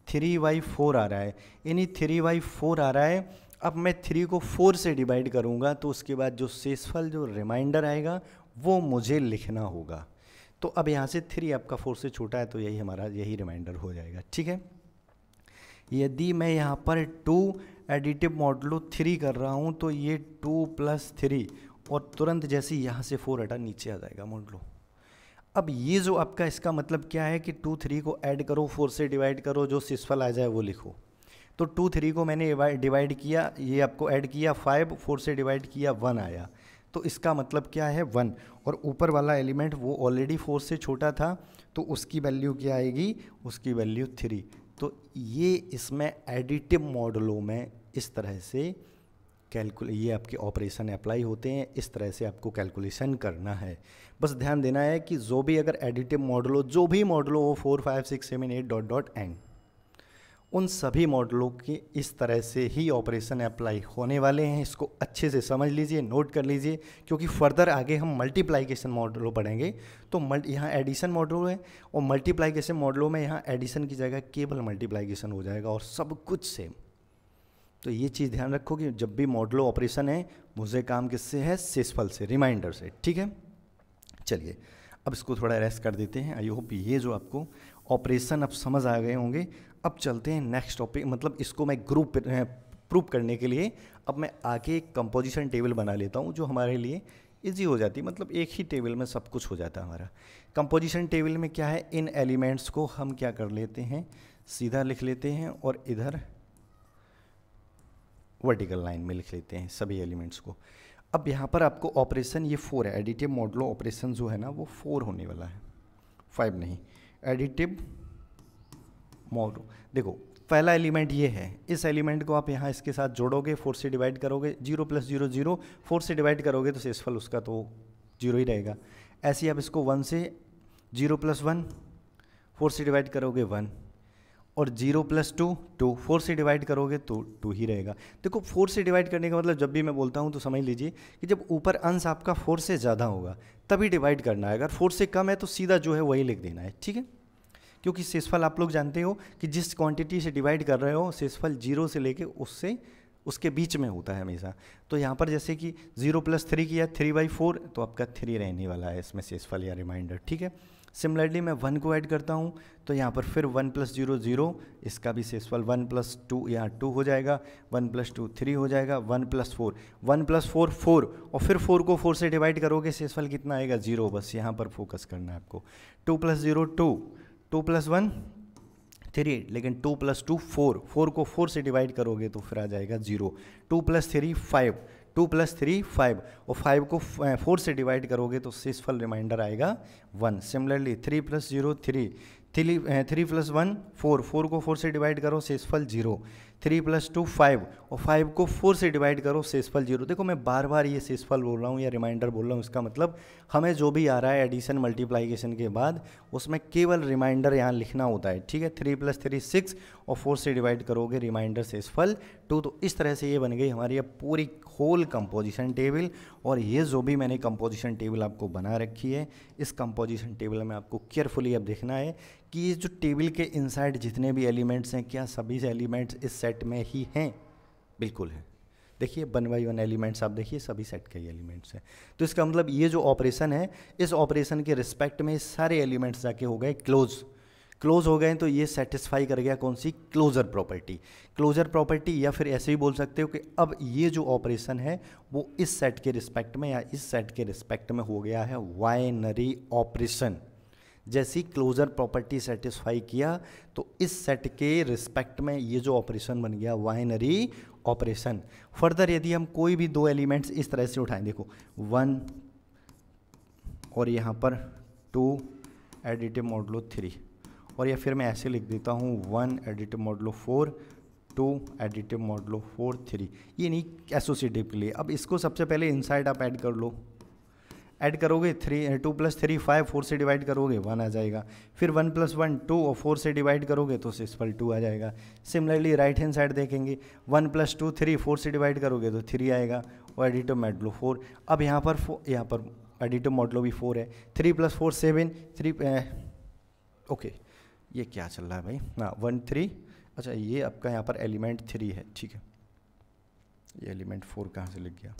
3/4 आ रहा है, यानी 3/4 आ रहा है। अब मैं 3 को 4 से डिवाइड करूँगा तो उसके बाद जो शेषफल, जो रिमाइंडर आएगा वो मुझे लिखना होगा। तो अब यहाँ से 3 आपका 4 से छोटा है तो यही हमारा यही रिमाइंडर हो जाएगा। ठीक है, यदि मैं यहाँ पर 2 एडिटिव मॉडुलो 3 कर रहा हूँ तो ये 2 + 3 और तुरंत जैसे यहाँ से 4 हटा नीचे आ जाएगा मॉडुलो। अब ये जो आपका इसका मतलब क्या है कि 2 3 को ऐड करो, 4 से डिवाइड करो, जो शेषफल आ जाए वो लिखो। तो 2 3 को मैंने डिवाइड किया, ये आपको ऐड किया 5, 4 से डिवाइड किया 1 आया, तो इसका मतलब क्या है 1। और ऊपर वाला एलिमेंट वो ऑलरेडी 4 से छोटा था तो उसकी वैल्यू क्या आएगी? उसकी वैल्यू 3। तो ये इसमें एडिटिव मॉडुलो में इस तरह से ये आपके ऑपरेशन अप्लाई होते हैं, इस तरह से आपको कैलकुलेशन करना है। बस ध्यान देना है कि जो भी अगर एडिटिव मॉडुलो, जो भी मॉडुलो हो 4 5 6 7 8 ... एंड, उन सभी मॉडलों के इस तरह से ही ऑपरेशन अप्लाई होने वाले हैं। इसको अच्छे से समझ लीजिए, नोट कर लीजिए, क्योंकि फर्दर आगे हम मल्टीप्लाइकेशन मॉडुलो पढ़ेंगे तो यहाँ एडिशन मॉडुलो है और मल्टीप्लाइकेशन मॉडुलो में यहाँ एडिशन की जगह केवल मल्टीप्लाइकेशन हो जाएगा और सब कुछ सेम। तो ये चीज़ ध्यान रखो कि जब भी मॉडुलो ऑपरेशन है मुझे काम किससे है, शेषफल से, रिमाइंडर से, ठीक है। चलिए अब इसको थोड़ा रेस्ट कर देते हैं। आई होप ये जो आपको ऑपरेशन अब समझ आ गए होंगे। अब चलते हैं नेक्स्ट टॉपिक, मतलब इसको मैं ग्रुप प्रूव करने के लिए अब मैं आगे एक कंपोजिशन टेबल बना लेता हूँ जो हमारे लिए इजी हो जाती है, मतलब एक ही टेबल में सब कुछ हो जाता है हमारा। कंपोजिशन टेबल में क्या है, इन एलिमेंट्स को हम क्या कर लेते हैं, सीधा लिख लेते हैं और इधर वर्टिकल लाइन में लिख लेते हैं सभी एलिमेंट्स को। अब यहाँ पर आपको ऑपरेशन ये 4 है, एडिटिव मॉडुलो ऑपरेशन जो है ना वो 4 होने वाला है, 5 नहीं। एडिटिव मॉडुलो, देखो पहला एलिमेंट ये है, इस एलिमेंट को आप यहाँ इसके साथ जोड़ोगे, 4 से डिवाइड करोगे, 0 + 0 0, 4 से डिवाइड करोगे तो शेषफल उसका तो 0 ही रहेगा। ऐसे ही आप इसको 1 से 0 + 1, 4 से डिवाइड करोगे 1, और 0 + 2 2, 4 से डिवाइड करोगे तो 2 ही रहेगा। देखो 4 से डिवाइड करने का मतलब जब भी मैं बोलता हूँ तो समझ लीजिए कि जब ऊपर अंश आपका 4 से ज़्यादा होगा तभी डिवाइड करना है, अगर 4 से कम है तो सीधा जो है वही लिख देना है, ठीक है। क्योंकि शेषफल आप लोग जानते हो कि जिस क्वांटिटी से डिवाइड कर रहे हो शेषफल 0 से लेके उससे उसके बीच में होता है हमेशा। तो यहाँ पर जैसे कि 0 + 3 किया 3/4, तो आपका 3 रहने वाला है इसमें शेषफल या रिमाइंडर, ठीक है। सिमिलरली मैं 1 को ऐड करता हूँ तो यहाँ पर फिर 1 + 0 0, इसका भी शेषफल 1 + 2 यहाँ 2 हो जाएगा, 1 + 2 3 हो जाएगा, 1 + 4 1 + 4 4, और फिर 4 को 4 से डिवाइड करोगे शेषफल कितना आएगा 0, बस यहाँ पर फोकस करना है आपको। 2 + 0 2, 2 + 1 3, लेकिन 2 + 2 4, 4 को 4 से डिवाइड करोगे तो फिर आ जाएगा 0। 2 + 3 5, 2 + 3 5, और 5 को 4 से डिवाइड करोगे तो शेषफल रिमाइंडर आएगा 1। सिमिलरली 3 + 0 3, 3 + 1 4, 4 को 4 से डिवाइड करो शेषफल 0, 3 + 2 5, और 5 को 4 से डिवाइड करो शेषफल 0। देखो मैं बार बार ये शेषफल बोल रहा हूँ या रिमाइंडर बोल रहा हूँ, इसका मतलब हमें जो भी आ रहा है एडिशन मल्टीप्लाइकेशन के बाद उसमें केवल रिमाइंडर यहाँ लिखना होता है, ठीक है। 3 + 3 6, और 4 से डिवाइड करोगे रिमाइंडर शेषफल 2। तो इस तरह से ये बन गई हमारी अब पूरी होल कंपोजिशन टेबल। और ये जो भी मैंने कंपोजिशन टेबल आपको बना रखी है, इस कंपोजिशन टेबल में आपको केयरफुली अब देखना है कि ये जो टेबल के इनसाइड जितने भी एलिमेंट्स हैं क्या सभी एलिमेंट्स इस सेट में ही हैं, बिल्कुल है। देखिए 1 by 1 एलिमेंट्स आप देखिए सभी सेट के एलिमेंट्स हैं। तो इसका मतलब ये जो ऑपरेशन है, इस ऑपरेशन के रिस्पेक्ट में सारे एलिमेंट्स जाके हो गए क्लोज हो गए, तो ये सेटिस्फाई कर गया कौन सी, क्लोजर प्रॉपर्टी, या फिर ऐसे ही बोल सकते हो कि अब ये जो ऑपरेशन है वो इस सेट के रिस्पेक्ट में या इस सेट के रिस्पेक्ट में हो गया है बाइनरी ऑपरेशन। जैसी क्लोजर प्रॉपर्टी सेटिस्फाई किया तो इस सेट के रिस्पेक्ट में ये जो ऑपरेशन बन गया बाइनरी ऑपरेशन। फर्दर यदि हम कोई भी 2 एलिमेंट्स इस तरह से उठाएं, देखो 1 और यहाँ पर 2 एडिटिव मॉडुलो 3, और या फिर मैं ऐसे लिख देता हूँ 1 एडिटिव मॉडुलो 4 2 एडिटिव मॉडुलो 4 3, ये नहीं एसोसिएटिव के लिए। अब इसको सबसे पहले इनसाइड आप ऐड कर लो, ऐड करोगे 2 + 3 5, 4 से डिवाइड करोगे 1 आ जाएगा, फिर 1 + 1 2, और 4 से डिवाइड करोगे तो शेषफल 2 आ जाएगा। सिमिलरली राइट हैंड साइड देखेंगे 1 + 2 3, 4 से डिवाइड करोगे तो 3 आएगा, और एडिटिव मॉडुलो 4। अब यहाँ पर एडिटिव मॉडुलो भी 4 है, 3 + 4 7 3, ओके ये क्या चल रहा है भाई, हाँ 1 3, अच्छा ये आपका यहाँ पर एलिमेंट 3 है, ठीक है। ये एलिमेंट 4 कहाँ से लग गया,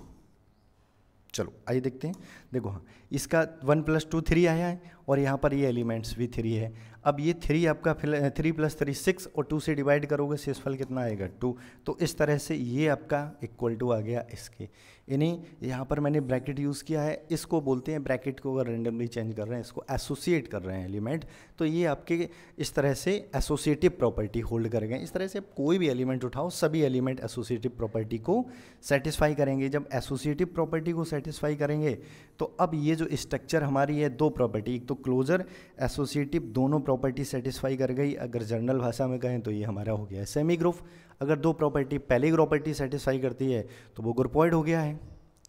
चलो आइए देखते हैं। देखो हाँ इसका 1 + 2 3 आया है, और यहाँ पर ये एलिमेंट्स भी 3 है। अब ये 3 आपका 3 + 3 6, और 2 से डिवाइड करोगे शेषफल कितना आएगा 2। तो इस तरह से ये आपका इक्वल टू आ गया इसके, यानी यहाँ पर मैंने ब्रैकेट यूज़ किया है, इसको बोलते हैं ब्रैकेट को अगर रेंडमली चेंज कर रहे हैं इसको एसोसिएट कर रहे हैं एलिमेंट, तो ये आपके इस तरह से एसोसिएटिव प्रॉपर्टी होल्ड कर गए। इस तरह से आप कोई भी एलिमेंट उठाओ सभी एलिमेंट एसोसिएटिव प्रॉपर्टी को सेटिस्फाई करेंगे। जब एसोसिएटिव प्रॉपर्टी को सेटिस्फाई करेंगे तो अब ये जो स्ट्रक्चर हमारी है 2 प्रॉपर्टी, एक तो क्लोजर एसोसिएटिव, दोनों प्रॉपर्टी सेटिस्फाई कर गई। अगर जनरल भाषा में कहें तो ये हमारा हो गया सेमी ग्रुप। अगर 2 प्रॉपर्टी पहली प्रॉपर्टी सेटिस्फाई करती है तो वो ग्रुपॉइड हो गया है,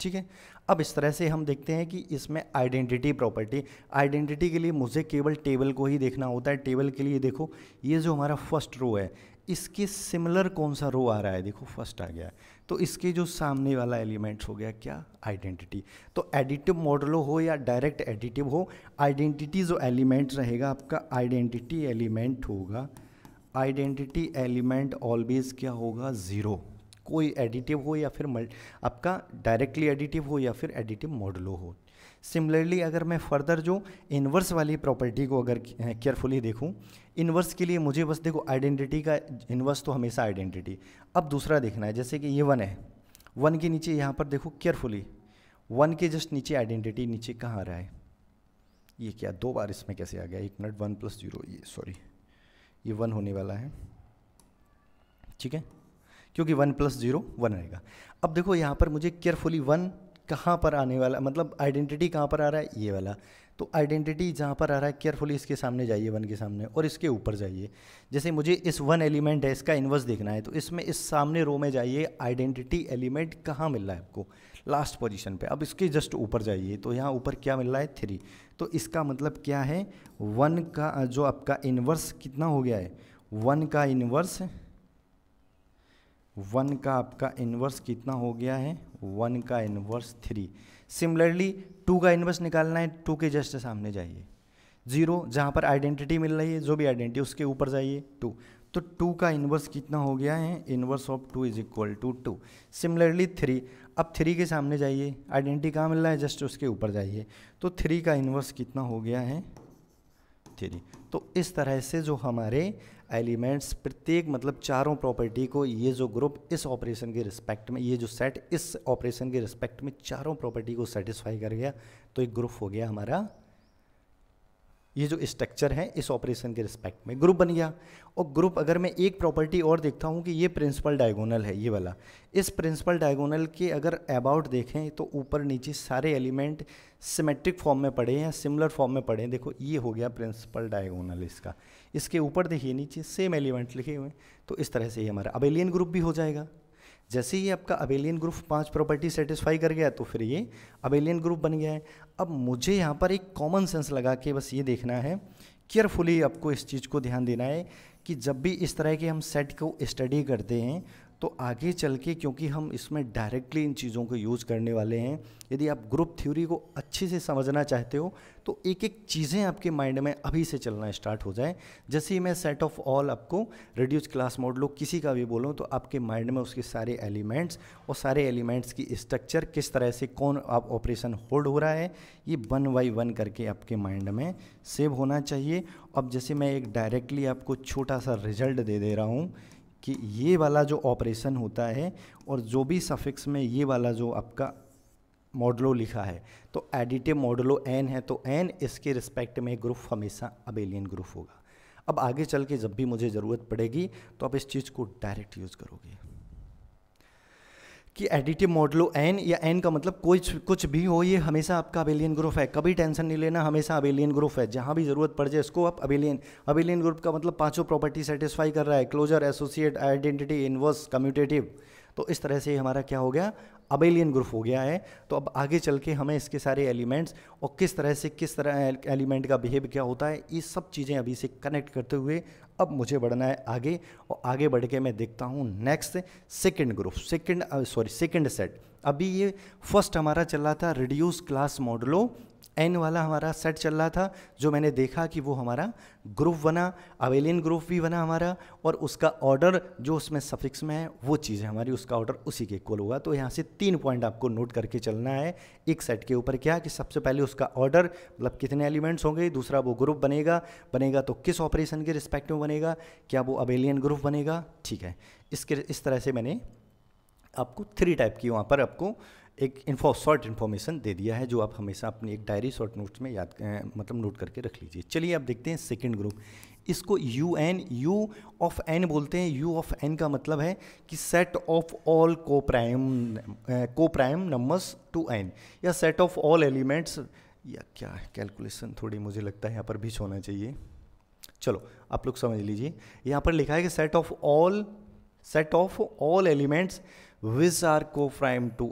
ठीक है। अब इस तरह से हम देखते हैं कि इसमें आइडेंटिटी प्रॉपर्टी, आइडेंटिटी के लिए मुझे केवल टेबल को ही देखना होता है। टेबल के लिए देखो ये जो हमारा फर्स्ट रो है इसके सिमिलर कौन सा रो आ रहा है, देखो फर्स्ट आ गया, तो इसके जो सामने वाला एलिमेंट्स हो गया क्या, आइडेंटिटी। तो एडिटिव मॉडुलो हो या डायरेक्ट एडिटिव हो, आइडेंटिटी जो एलिमेंट रहेगा आपका आइडेंटिटी एलिमेंट होगा, आइडेंटिटी एलिमेंट ऑलवेज क्या होगा 0, कोई एडिटिव हो या फिर आपका डायरेक्टली एडिटिव हो या फिर एडिटिव मॉडुलो हो। सिमिलरली अगर मैं फर्दर जो इन्वर्स वाली प्रॉपर्टी को अगर केयरफुली देखूं, इन्वर्स के लिए मुझे बस देखो आइडेंटिटी का इन्वर्स तो हमेशा आइडेंटिटी। अब दूसरा देखना है, जैसे कि ये 1 है, 1 के नीचे यहाँ पर देखो केयरफुली, 1 के जस्ट नीचे आइडेंटिटी नीचे कहाँ आ रहा है, ये क्या 2 बार इसमें कैसे आ गया, 1 मिनट, 1 + 0, ये सॉरी ये 1 होने वाला है, ठीक है, क्योंकि 1 + 0 1 आएगा। अब देखो यहाँ पर मुझे केयरफुली 1 कहाँ पर आने वाला, मतलब आइडेंटिटी कहाँ पर आ रहा है, ये वाला। तो आइडेंटिटी जहाँ पर आ रहा है केयरफुली इसके सामने जाइए, 1 के सामने, और इसके ऊपर जाइए। जैसे मुझे इस 1 एलिमेंट है, इसका इन्वर्स देखना है, तो इसमें इस सामने रो में जाइए, आइडेंटिटी एलिमेंट कहाँ मिल रहा है आपको, लास्ट पोजीशन पे। अब इसके जस्ट ऊपर जाइए, तो यहाँ ऊपर क्या मिल रहा है, 3। तो इसका मतलब क्या है, 1 का जो आपका इन्वर्स कितना हो गया है, 1 का इन्वर्स, 1 का आपका इन्वर्स कितना हो गया है, 1 का इन्वर्स 3। सिमिलरली 2 का इन्वर्स निकालना है, 2 के जस्ट सामने जाइए, 0 जहाँ पर आइडेंटिटी मिल रही है, जो भी आइडेंटिटी उसके ऊपर जाइए 2। तो 2 का इन्वर्स कितना हो गया है, इन्वर्स ऑफ 2 = 2। सिमिलरली 3, अब 3 के सामने जाइए, आइडेंटिटी कहाँ मिल रहा है, जस्ट उसके ऊपर जाइए, तो 3 का इन्वर्स कितना हो गया है, 3। तो इस तरह से जो हमारे एलिमेंट्स प्रत्येक मतलब चारों प्रॉपर्टी को, ये जो ग्रुप इस ऑपरेशन के रिस्पेक्ट में, ये जो सेट इस ऑपरेशन के रिस्पेक्ट में चारों प्रॉपर्टी को सेटिस्फाई कर गया, तो एक ग्रुप हो गया हमारा। ये जो स्ट्रक्चर है इस ऑपरेशन के रिस्पेक्ट में ग्रुप बन गया। और ग्रुप अगर मैं एक प्रॉपर्टी और देखता हूँ कि ये प्रिंसिपल डायगोनल है, ये वाला, इस प्रिंसिपल डायगोनल के अगर अबाउट देखें तो ऊपर नीचे सारे एलिमेंट सिमेट्रिक फॉर्म में पड़े हैं, सिमिलर फॉर्म में पड़े हैं। देखो ये हो गया प्रिंसिपल डायगोनल इसका, इसके ऊपर देखिए नीचे सेम एलिमेंट लिखे हुए हैं। तो इस तरह से ये हमारा अबेलियन ग्रुप भी हो जाएगा। जैसे ही आपका अबेलियन ग्रुप 5 प्रॉपर्टी सेटिस्फाई कर गया तो फिर ये अबेलियन ग्रुप बन गया है। अब मुझे यहाँ पर एक कॉमन सेंस लगा के बस ये देखना है, केयरफुली आपको इस चीज़ को ध्यान देना है कि जब भी इस तरह के हम सेट को स्टडी करते हैं तो आगे चल के, क्योंकि हम इसमें डायरेक्टली इन चीज़ों को यूज़ करने वाले हैं, यदि आप ग्रुप थ्योरी को अच्छे से समझना चाहते हो तो एक एक चीज़ें आपके माइंड में अभी से चलना स्टार्ट हो जाए। जैसे ही मैं सेट ऑफ ऑल आपको रिड्यूस क्लास मॉडुलो किसी का भी बोलूँ तो आपके माइंड में उसके सारे एलिमेंट्स और सारे एलिमेंट्स की स्ट्रक्चर, किस तरह से कौन आप ऑपरेशन होल्ड हो रहा है, ये 1 बाय 1 करके आपके माइंड में सेव होना चाहिए। अब जैसे मैं एक डायरेक्टली आपको छोटा सा रिजल्ट दे रहा हूँ कि ये वाला जो ऑपरेशन होता है और जो भी सफिक्स में ये वाला जो आपका मॉडुलो लिखा है तो एडिटिव मॉडुलो n है, तो n इसके रिस्पेक्ट में ग्रुप हमेशा अबेलियन ग्रुप होगा। अब आगे चल के जब भी मुझे ज़रूरत पड़ेगी तो आप इस चीज़ को डायरेक्ट यूज़ करोगे कि एडिटिव मॉडुलो n या n का मतलब कुछ भी हो, ये हमेशा आपका अबेलियन ग्रुप है। कभी टेंशन नहीं लेना, हमेशा अबेलियन ग्रुप है। जहाँ भी ज़रूरत पड़ जाए इसको आप अबेलियन ग्रुप का मतलब 5 प्रॉपर्टी सेटिस्फाई कर रहा है, closure, associate, identity, inverse, commutative. तो इस तरह से हमारा क्या हो गया, अबेलियन ग्रुप हो गया है। तो अब आगे चल के हमें इसके सारे एलिमेंट्स और किस तरह एलिमेंट का बिहेव क्या होता है, ये सब चीज़ें अभी से कनेक्ट करते हुए अब मुझे बढ़ना है आगे। और आगे बढ़ के मैं देखता हूँ next second group, second set. अभी ये फर्स्ट हमारा चल रहा था रिड्यूस क्लास मॉडुलो n वाला हमारा सेट चल रहा था, जो मैंने देखा कि वो हमारा ग्रुप बना, अबेलियन ग्रुप भी बना हमारा, और उसका ऑर्डर जो उसमें सफिक्स में है वो चीज़ है हमारी, उसका ऑर्डर उसी के इक्वल होगा। तो यहाँ से 3 पॉइंट आपको नोट करके चलना है एक सेट के ऊपर। क्या कि सबसे पहले उसका ऑर्डर मतलब कितने एलिमेंट्स होंगे, दूसरा वो ग्रुप बनेगा तो किस ऑपरेशन के रिस्पेक्ट में बनेगा, क्या वो अबेलियन ग्रुप बनेगा। ठीक है, इस तरह से मैंने आपको 3 टाइप की वहाँ पर आपको एक शॉर्ट इन्फॉर्मेशन दे दिया है, जो आप हमेशा अपनी एक डायरी शॉर्ट नोट्स में मतलब नोट करके रख लीजिए। चलिए अब देखते हैं सेकंड ग्रुप। इसको यू ऑफ एन बोलते हैं। यू ऑफ एन का मतलब है कि सेट ऑफ ऑल को प्राइम नंबर्स टू एन, या सेट ऑफ ऑल एलिमेंट्स, या क्या है कैलकुलेशन थोड़ी मुझे लगता है यहाँ पर भी होना चाहिए। चलो आप लोग समझ लीजिए, यहाँ पर लिखा है कि set of all elements which are coprime to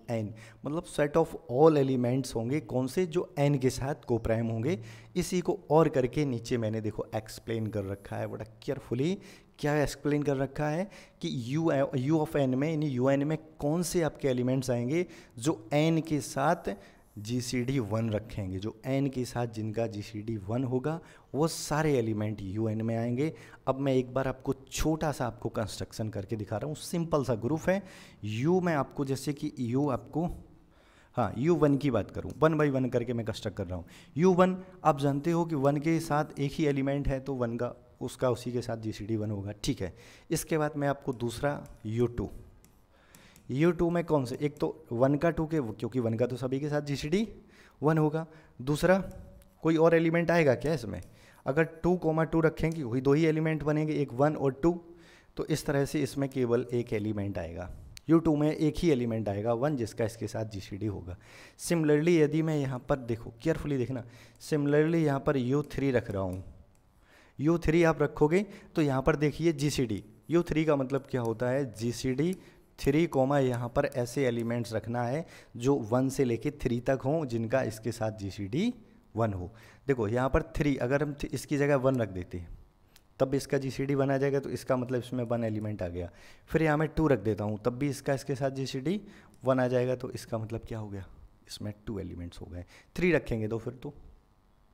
n, मतलब सेट ऑफ ऑल एलिमेंट्स होंगे कौन से, जो एन के साथ को प्राइम होंगे। इसी को और करके नीचे मैंने देखो एक्सप्लेन कर रखा है बड़ा केयरफुली। क्या एक्सप्लेन कर रखा है कि यू ऑफ एन में, यानी यू एन में कौन से आपके एलिमेंट्स आएंगे जो एन के साथ GCD 1 रखेंगे, जो n के साथ जिनका GCD 1 होगा वो सारे एलिमेंट UN में आएंगे। अब मैं एक बार आपको छोटा सा आपको कंस्ट्रक्शन करके दिखा रहा हूँ, सिंपल सा ग्रुप है। U में आपको जैसे कि U आपको, हाँ U1 की बात करूँ, 1 बाई 1 करके मैं कंस्ट्रक्ट कर रहा हूँ। U1 आप जानते हो कि 1 के साथ एक ही एलिमेंट है तो 1 का उसका उसी के साथ GCD 1 होगा, ठीक है। इसके बाद मैं आपको दूसरा U2 में कौन से, एक तो 1 का 2 के, क्योंकि 1 का तो सभी के साथ GCD 1 होगा। दूसरा कोई और एलिमेंट आएगा क्या इसमें? अगर 2, 2 रखेंगे वही 2 ही एलिमेंट बनेंगे, एक 1 और 2, तो इस तरह से इसमें केवल एक एलिमेंट आएगा। U2 में एक ही एलिमेंट आएगा 1, जिसका इसके साथ GCD होगा। सिमिलरली यदि मैं यहाँ पर देखो, केयरफुली देखना, सिमिलरली यहाँ पर U3 रख रहा हूँ, U3 आप रखोगे तो यहाँ पर देखिए GCD, U3 का मतलब क्या होता है, GCD 3, यहाँ पर ऐसे एलिमेंट्स रखना है जो 1 से लेके 3 तक हों, जिनका इसके साथ GCD 1 हो। देखो यहाँ पर 3, अगर हम इसकी जगह 1 रख देते हैं तब इसका GCD 1 आ जाएगा, तो इसका मतलब इसमें 1 एलिमेंट आ गया। फिर यहाँ मैं 2 रख देता हूँ तब भी इसका इसके साथ GCD 1 आ जाएगा, तो इसका मतलब क्या हो गया, इसमें 2 एलिमेंट्स हो गए। 3 रखेंगे तो फिर तो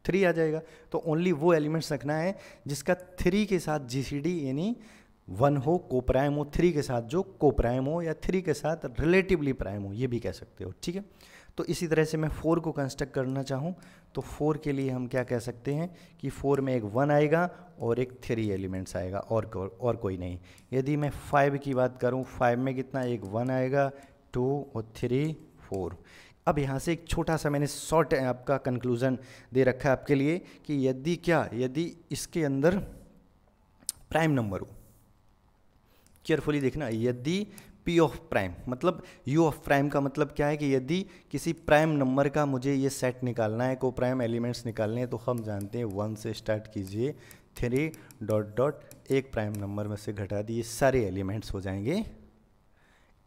3 आ जाएगा। तो ओनली वो एलिमेंट्स रखना है जिसका 3 के साथ GCD यानी 1 हो, कोप्राइम हो, 3 के साथ जो कोप्राइम हो, या 3 के साथ रिलेटिवली प्राइम हो, ये भी कह सकते हो, ठीक है। तो इसी तरह से मैं 4 को कंस्ट्रक्ट करना चाहूँ तो 4 के लिए हम क्या कह सकते हैं कि 4 में एक 1 आएगा और एक 3 एलिमेंट्स आएगा, और कोई नहीं। यदि मैं 5 की बात करूँ, 5 में कितना, एक 1 आएगा, 2 और 3 4। अब यहाँ से एक छोटा सा मैंने शॉर्ट आपका कंक्लूजन दे रखा है आपके लिए कि यदि इसके अंदर प्राइम नंबर हो, केयरफुली देखना, यदि P ऑफ प्राइम मतलब U ऑफ प्राइम का मतलब क्या है कि यदि किसी प्राइम नंबर का मुझे ये सेट निकालना है, को प्राइम एलिमेंट्स निकालने हैं, तो हम जानते हैं 1 से स्टार्ट कीजिए, 3 डॉट डॉट एक प्राइम नंबर में से घटा दिए, सारे एलिमेंट्स हो जाएंगे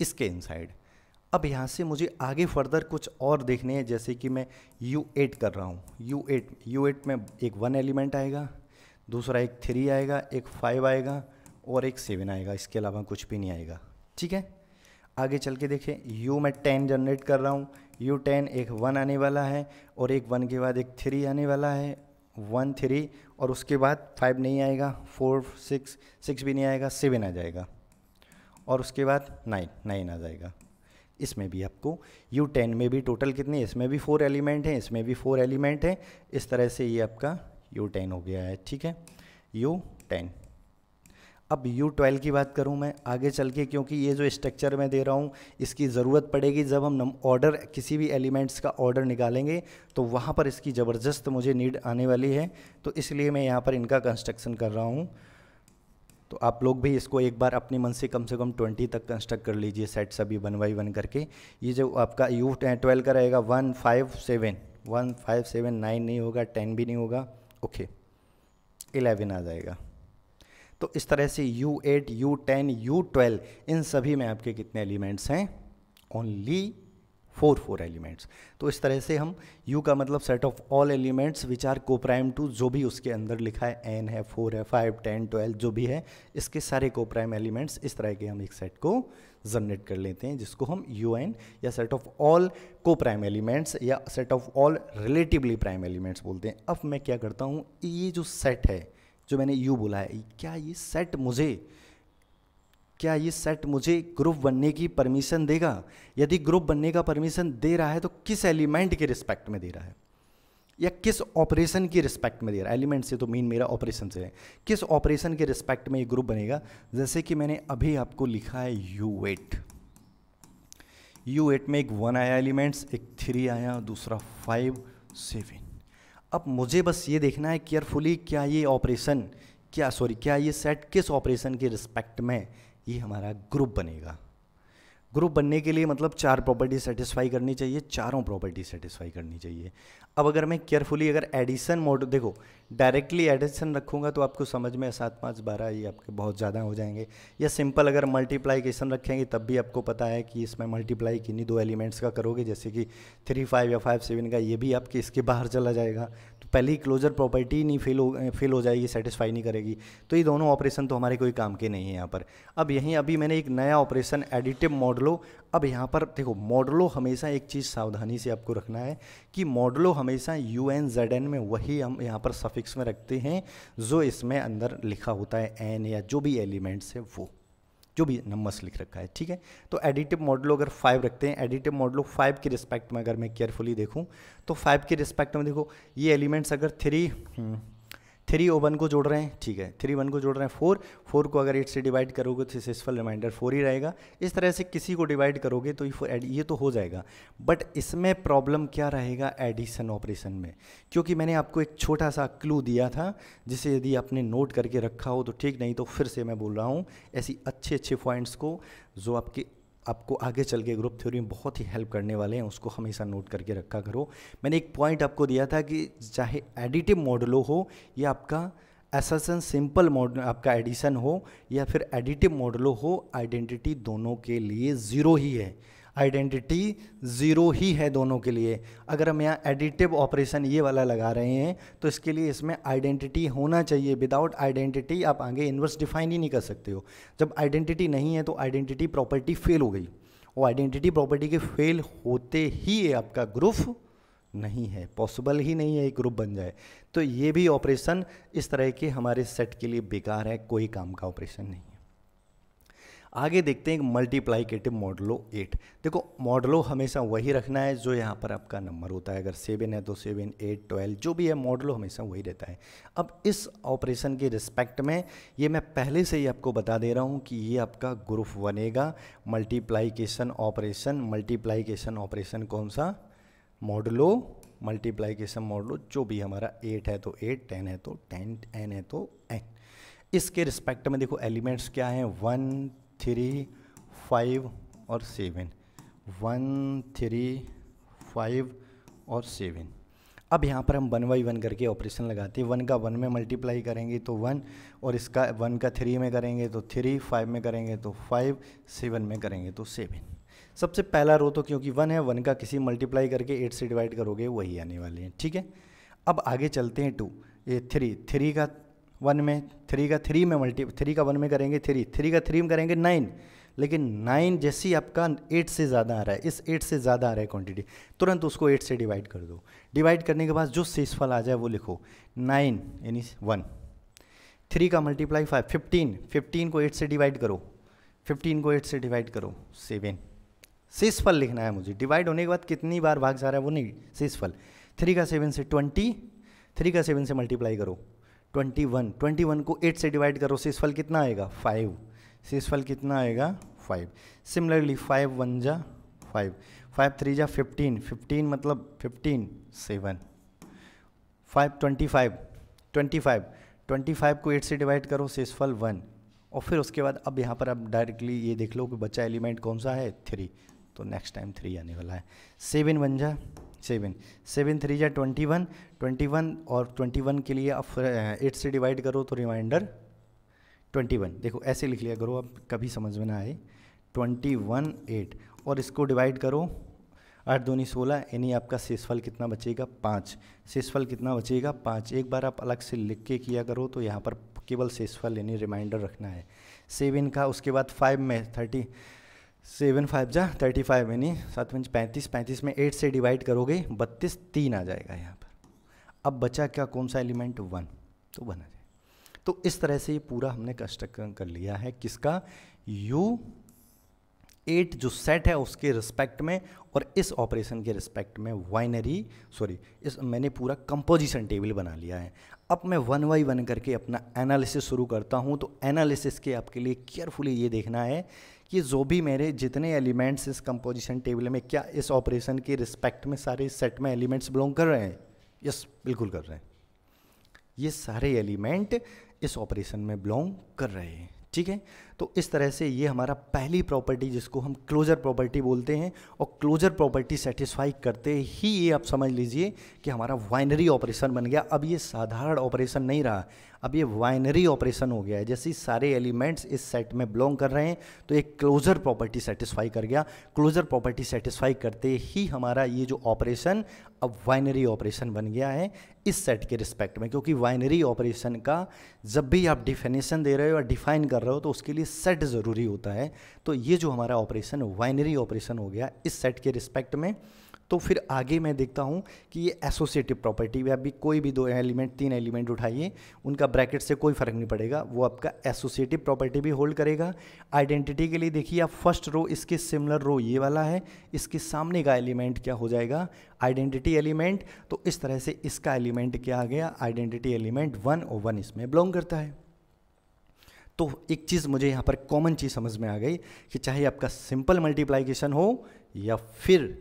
इसके इनसाइड। अब यहाँ से मुझे आगे फर्दर कुछ और देखने हैं, जैसे कि मैं U8 कर रहा हूँ, U8 में एक 1 एलिमेंट आएगा, दूसरा एक 3 आएगा, एक 5 आएगा और एक 7 आएगा, इसके अलावा कुछ भी नहीं आएगा, ठीक है। आगे चल के देखें, U में 10 जनरेट कर रहा हूँ, U10 एक 1 आने वाला है और एक 1 के बाद एक 3 आने वाला है, 1 3, और उसके बाद 5 नहीं आएगा, 4 6 भी नहीं आएगा, 7 आ जाएगा, और उसके बाद 9 आ जाएगा। इसमें भी आपको U10 में भी टोटल कितने, इसमें भी 4 एलिमेंट हैं, इसमें भी 4 एलिमेंट हैं, इस तरह से ये आपका U10 हो गया है, ठीक है, U10। अब U12 की बात करूं मैं आगे चल के, क्योंकि ये जो स्ट्रक्चर मैं दे रहा हूं इसकी ज़रूरत पड़ेगी जब हम ऑर्डर, किसी भी एलिमेंट्स का ऑर्डर निकालेंगे तो वहां पर इसकी ज़बरदस्त मुझे नीड आने वाली है, तो इसलिए मैं यहां पर इनका कंस्ट्रक्शन कर रहा हूं। तो आप लोग भी इसको एक बार अपने मन से कम 20 तक कंस्ट्रक्ट कर लीजिए, सेट सभी 1 बाई 1 करके। ये जो आपका U12 का रहेगा 1 5 7, 1 5 7 9 नहीं होगा, 10 भी नहीं होगा, ओके 11 आ जाएगा। तो इस तरह से U8 U10 U12 इन सभी में आपके कितने एलिमेंट्स हैं, ओनली 4 एलिमेंट्स। तो इस तरह से हम U का मतलब set of all elements which are coprime to, जो भी उसके अंदर लिखा है, n है, 4 है, 5 10 12 जो भी है, इसके सारे कोप्राइम एलिमेंट्स, इस तरह के हम एक सेट को जनरेट कर लेते हैं, जिसको हम UN या set of all coprime elements या set of all relatively prime elements बोलते हैं। अब मैं क्या करता हूँ, ये जो सेट है जो मैंने U बोला है, क्या ये सेट मुझे ग्रुप बनने की परमिशन देगा? यदि ग्रुप बनने का परमिशन दे रहा है तो किस एलिमेंट के रिस्पेक्ट में दे रहा है, या किस ऑपरेशन की रिस्पेक्ट में दे रहा है? एलिमेंट से तो मीन मेरा ऑपरेशन से है, किस ऑपरेशन के रिस्पेक्ट में ये ग्रुप बनेगा? जैसे कि मैंने अभी आपको लिखा है U8 में एक 1 आया एलिमेंट्स, एक 3 आया, दूसरा 5 7। अब मुझे बस ये देखना है केयरफुली, क्या ये सेट किस ऑपरेशन के रिस्पेक्ट में ये हमारा ग्रुप बनेगा। ग्रुप बनने के लिए मतलब 4 प्रॉपर्टी सेटिस्फाई करनी चाहिए, चारों प्रॉपर्टी सेटिस्फाई करनी चाहिए। अब अगर मैं केयरफुली अगर एडिशन मोड, देखो डायरेक्टली एडिशन रखूँगा तो आपको समझ में 7 5 12 ये आपके बहुत ज़्यादा हो जाएंगे, या सिंपल अगर मल्टीप्लाइकेशन रखेंगे तब भी आपको पता है कि इसमें मल्टीप्लाई किन्हीं 2 एलिमेंट्स का करोगे, जैसे कि 3 5 या 5 7 का, ये भी आपके इसके बाहर चला जाएगा, तो पहली क्लोजर प्रॉपर्टी नहीं फेल हो जाएगी, सेटिस्फाई नहीं करेगी, तो ये दोनों ऑपरेशन तो हमारे कोई काम के नहीं है यहाँ पर। अब यहीं अभी मैंने एक नया ऑपरेशन एडिटिव मॉडुलो, अब यहाँ पर देखो मॉडुलो हमेशा एक चीज़ सावधानी से आपको रखना है कि मॉडुलो हमेशा UN/ZN में वही हम यहाँ पर सफिक्स में रखते हैं जो इसमें अंदर लिखा होता है n या जो भी एलिमेंट्स है वो, जो भी नंबर्स लिख रखा है, ठीक है। तो एडिटिव मॉडुलो अगर 5 रखते हैं, एडिटिव मॉडुलो 5 के रिस्पेक्ट में अगर मैं केयरफुली देखूं तो 5 के रिस्पेक्ट में देखो ये एलिमेंट्स अगर 3 और 1 को जोड़ रहे हैं, ठीक है, 3 1 को जोड़ रहे हैं, 4 को अगर 8 से डिवाइड करोगे तो सक्सेसफुल रिमाइंडर 4 ही रहेगा। इस तरह से किसी को डिवाइड करोगे तो ये तो हो जाएगा, बट इसमें प्रॉब्लम क्या रहेगा एडिशन ऑपरेशन में, क्योंकि मैंने आपको एक छोटा सा क्लू दिया था जिसे यदि आपने नोट करके रखा हो तो ठीक, नहीं तो फिर से मैं बोल रहा हूँ ऐसी अच्छे पॉइंट्स को जो आपको आगे चल के ग्रुप थ्योरी में बहुत ही हेल्प करने वाले हैं, उसको हमेशा नोट करके रखा करो। मैंने एक पॉइंट आपको दिया था कि चाहे एडिटिव मॉडुलो हो या आपका एसएसएन सिंपल मॉडल आपका एडिशन हो या फिर एडिटिव मॉडुलो हो, आइडेंटिटी दोनों के लिए ज़ीरो ही है, आइडेंटिटी ज़ीरो ही है दोनों के लिए। अगर हम यहाँ एडिटिव ऑपरेशन ये वाला लगा रहे हैं तो इसके लिए इसमें आइडेंटिटी होना चाहिए, विदाउट आइडेंटिटी आप आगे इन्वर्स डिफाइन ही नहीं कर सकते हो। जब आइडेंटिटी नहीं है तो आइडेंटिटी प्रॉपर्टी फेल हो गई, और आइडेंटिटी प्रॉपर्टी के फेल होते ही ये आपका ग्रुप नहीं है, पॉसिबल ही नहीं है एक ग्रुप बन जाए। तो ये भी ऑपरेशन इस तरह के हमारे सेट के लिए बेकार है, कोई काम का ऑपरेशन नहीं है। आगे देखते हैं मल्टीप्लाइकेटिव मॉडुलो 8। देखो मॉडुलो हमेशा वही रखना है जो यहाँ पर आपका नंबर होता है, अगर 7 है तो 7, 8, 12 जो भी है मॉडुलो हमेशा वही रहता है। अब इस ऑपरेशन के रिस्पेक्ट में ये मैं पहले से ही आपको बता दे रहा हूँ कि ये आपका ग्रुप बनेगा मल्टीप्लाइकेशन ऑपरेशन। मल्टीप्लाइकेशन ऑपरेशन कौन सा? मॉडुलो, मल्टीप्लाइकेशन मॉडुलो, जो भी हमारा 8 है तो 8, 10 है तो 10, n है तो n। इसके रिस्पेक्ट में देखो एलिमेंट्स क्या हैं, 1, 3, 5 और 7, 1, 3, 5 और 7। अब यहाँ पर हम 1 बाई 1 करके ऑपरेशन लगाते हैं। 1 का 1 में मल्टीप्लाई करेंगे तो 1, और इसका 1 का 3 में करेंगे तो 3, 5 में करेंगे तो 5, 7 में करेंगे तो 7। सबसे पहला रो तो क्योंकि 1 है, 1 का किसी मल्टीप्लाई करके 8 से डिवाइड करोगे वही आने वाले हैं, ठीक है। अब आगे चलते हैं 2, ये 3 का 1 में, 3 का 3 में 3 का 1 में करेंगे 3 का 3 में करेंगे 9, लेकिन 9 जैसी आपका 8 से ज़्यादा आ रहा है, इस 8 से ज़्यादा आ रहा है क्वांटिटी, तुरंत उसको 8 से डिवाइड कर दो। डिवाइड करने के बाद जो शेषफल आ जाए वो लिखो, 9 यानी 1, 3 का मल्टीप्लाई 5, 15 को 8 से डिवाइड करो, 15 को 8 से डिवाइड करो 7, शेषफल लिखना है मुझे। डिवाइड होने के बाद कितनी बार भाग जा रहा है वो नहीं, शेषफल। 3 का 7 से 20, 3 का 7 से मल्टीप्लाई करो 21, 21 को 8 से डिवाइड करो, शेषफल कितना आएगा 5, शेषफल कितना आएगा 5। सिमिलरली 5 1 जा 5, 5 3 जा 15, 15 मतलब 15, 7, 5 25 को 8 से डिवाइड करो, शेषफल 1। और फिर उसके बाद अब यहाँ पर आप डायरेक्टली ये देख लो कि बचा एलिमेंट कौन सा है 3, तो नेक्स्ट टाइम 3 आने वाला है। 7 1 जा 7, 7 3 जा 21, 21 और 21 के लिए अब 8 से डिवाइड करो तो रिमाइंडर 21। देखो ऐसे लिख लिया करो, अब कभी समझ में ना आए, 21 8 और इसको डिवाइड करो 8 दूनी 16, यानी आपका शेषफल कितना बचेगा 5। शेषफल कितना बचेगा 5। एक बार आप अलग से लिख के किया करो तो यहाँ पर केवल शेषफल यानी रिमाइंडर रखना है 7 का। उसके बाद 5 में 30, 7 5 जा 35 यानी 7 5 35, 35 में 8 से डिवाइड करोगे 32, 3 आ जाएगा यहाँ पर। अब बचा क्या, कौन सा एलिमेंट 1, तो 1 आ जाएगा। तो इस तरह से ये पूरा हमने कंस्ट्रक्ट कर लिया है किसका, U8 जो सेट है उसके रिस्पेक्ट में, और इस ऑपरेशन के रिस्पेक्ट में इस मैंने पूरा कंपोजिशन टेबल बना लिया है। अब मैं 1 बाई 1 करके अपना एनालिसिस शुरू करता हूँ। तो एनालिसिस के आपके लिए केयरफुली ये देखना है कि जो भी मेरे जितने एलिमेंट्स इस कंपोजिशन टेबल में, क्या इस ऑपरेशन के रिस्पेक्ट में सारे इस सेट में एलिमेंट्स बिलोंग कर रहे हैं? यस, बिल्कुल कर रहे हैं। ये सारे एलिमेंट इस ऑपरेशन में बिलोंग कर रहे हैं, ठीक है। तो इस तरह से ये हमारा पहली प्रॉपर्टी जिसको हम क्लोजर प्रॉपर्टी बोलते हैं, और क्लोजर प्रॉपर्टी सेटिस्फाई करते ही ये आप समझ लीजिए कि हमारा बाइनरी ऑपरेशन बन गया। अब ये साधारण ऑपरेशन नहीं रहा, अब ये बाइनरी ऑपरेशन हो गया है। जैसे सारे एलिमेंट्स इस सेट में बिलोंग कर रहे हैं तो एक क्लोजर प्रॉपर्टी सेटिस्फाई कर गया। क्लोजर प्रॉपर्टी सेटिस्फाई करते ही हमारा ये जो ऑपरेशन अब बाइनरी ऑपरेशन बन गया है। इस सेट के रिस्पेक्ट में, क्योंकि बाइनरी ऑपरेशन का जब भी आप डिफिनेशन दे रहे हो या डिफाइन कर रहे हो तो उसके लिए सेट ज़रूरी होता है। तो ये जो हमारा ऑपरेशन बाइनरी ऑपरेशन हो गया इस सेट के रिस्पेक्ट में। तो फिर आगे मैं देखता हूँ कि ये एसोसिएटिव प्रॉपर्टी में अभी कोई भी 2 एलिमेंट 3 एलिमेंट उठाइए, उनका ब्रैकेट से कोई फर्क नहीं पड़ेगा, वो आपका एसोसिएटिव प्रॉपर्टी भी होल्ड करेगा। आइडेंटिटी के लिए देखिए आप फर्स्ट रो इसके सिमिलर रो ये वाला है, इसके सामने का एलिमेंट क्या हो जाएगा, आइडेंटिटी एलिमेंट। तो इस तरह से इसका एलिमेंट क्या आ गया, आइडेंटिटी एलिमेंट 1 और 1 इसमें बिलोंग करता है। तो एक चीज़ मुझे यहाँ पर कॉमन चीज़ समझ में आ गई कि चाहे आपका सिंपल मल्टीप्लाइकेशन हो या फिर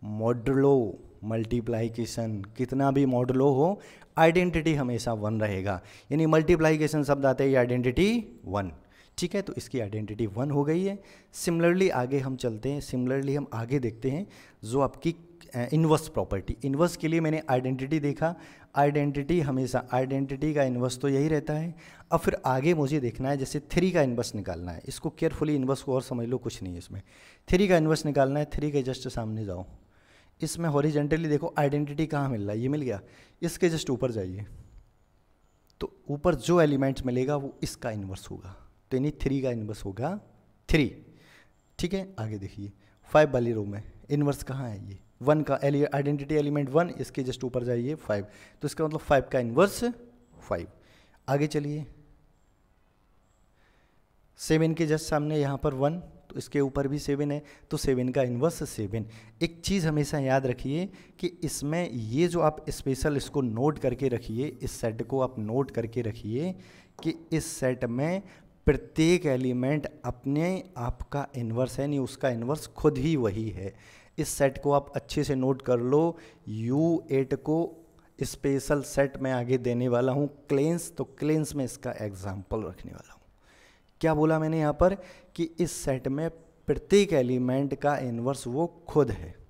मॉडुलो मल्टीप्लाइकेशन, कितना भी मॉडुलो हो, आइडेंटिटी हमेशा 1 रहेगा। यानी मल्टीप्लाइकेशन शब्द आते हैं आइडेंटिटी 1, ठीक है। तो इसकी आइडेंटिटी 1 हो गई है। सिमिलरली आगे हम चलते हैं, सिमिलरली हम आगे देखते हैं जो आपकी इन्वर्स प्रॉपर्टी। इन्वर्स के लिए मैंने आइडेंटिटी देखा, आइडेंटिटी हमेशा आइडेंटिटी का इन्वर्स तो यही रहता है। अब फिर आगे मुझे देखना है, जैसे 3 का इन्वर्स निकालना है, इसको केयरफुली इन्वर्स को और समझ लो, कुछ नहीं है इसमें। 3 का इन्वर्स निकालना है, 3 के जस्ट सामने जाओ, इसमें हॉरिजेंटली देखो आइडेंटिटी कहाँ मिल रहा है, ये मिल गया, इसके जस्ट ऊपर जाइए तो ऊपर जो एलिमेंट्स मिलेगा वो इसका इन्वर्स होगा। तो यानी 3 का इन्वर्स होगा 3, ठीक है। आगे देखिए 5 वाली रो में इन्वर्स कहाँ है, ये 1 का आइडेंटिटी एलिमेंट 1, इसके जस्ट ऊपर जाइए 5, तो इसका मतलब 5 का इन्वर्स 5। आगे चलिए 7 के जस्ट सामने यहाँ पर 1, तो इसके ऊपर भी 7 है, तो 7 का इन्वर्स 7। एक चीज़ हमेशा याद रखिए कि इसमें ये जो आप स्पेशल इसको नोट करके रखिए, इस सेट को आप नोट करके रखिए कि इस सेट में प्रत्येक एलिमेंट अपने आप का इन्वर्स है, नहीं उसका इन्वर्स खुद ही वही है। इस सेट को आप अच्छे से नोट कर लो। U8 को स्पेशल सेट में आगे देने वाला हूँ क्लेंस, तो क्लेंस में इसका एग्जाम्पल रखने वाला हूँ। क्या बोला मैंने यहाँ पर कि इस सेट में प्रत्येक एलिमेंट का इन्वर्स वो खुद है।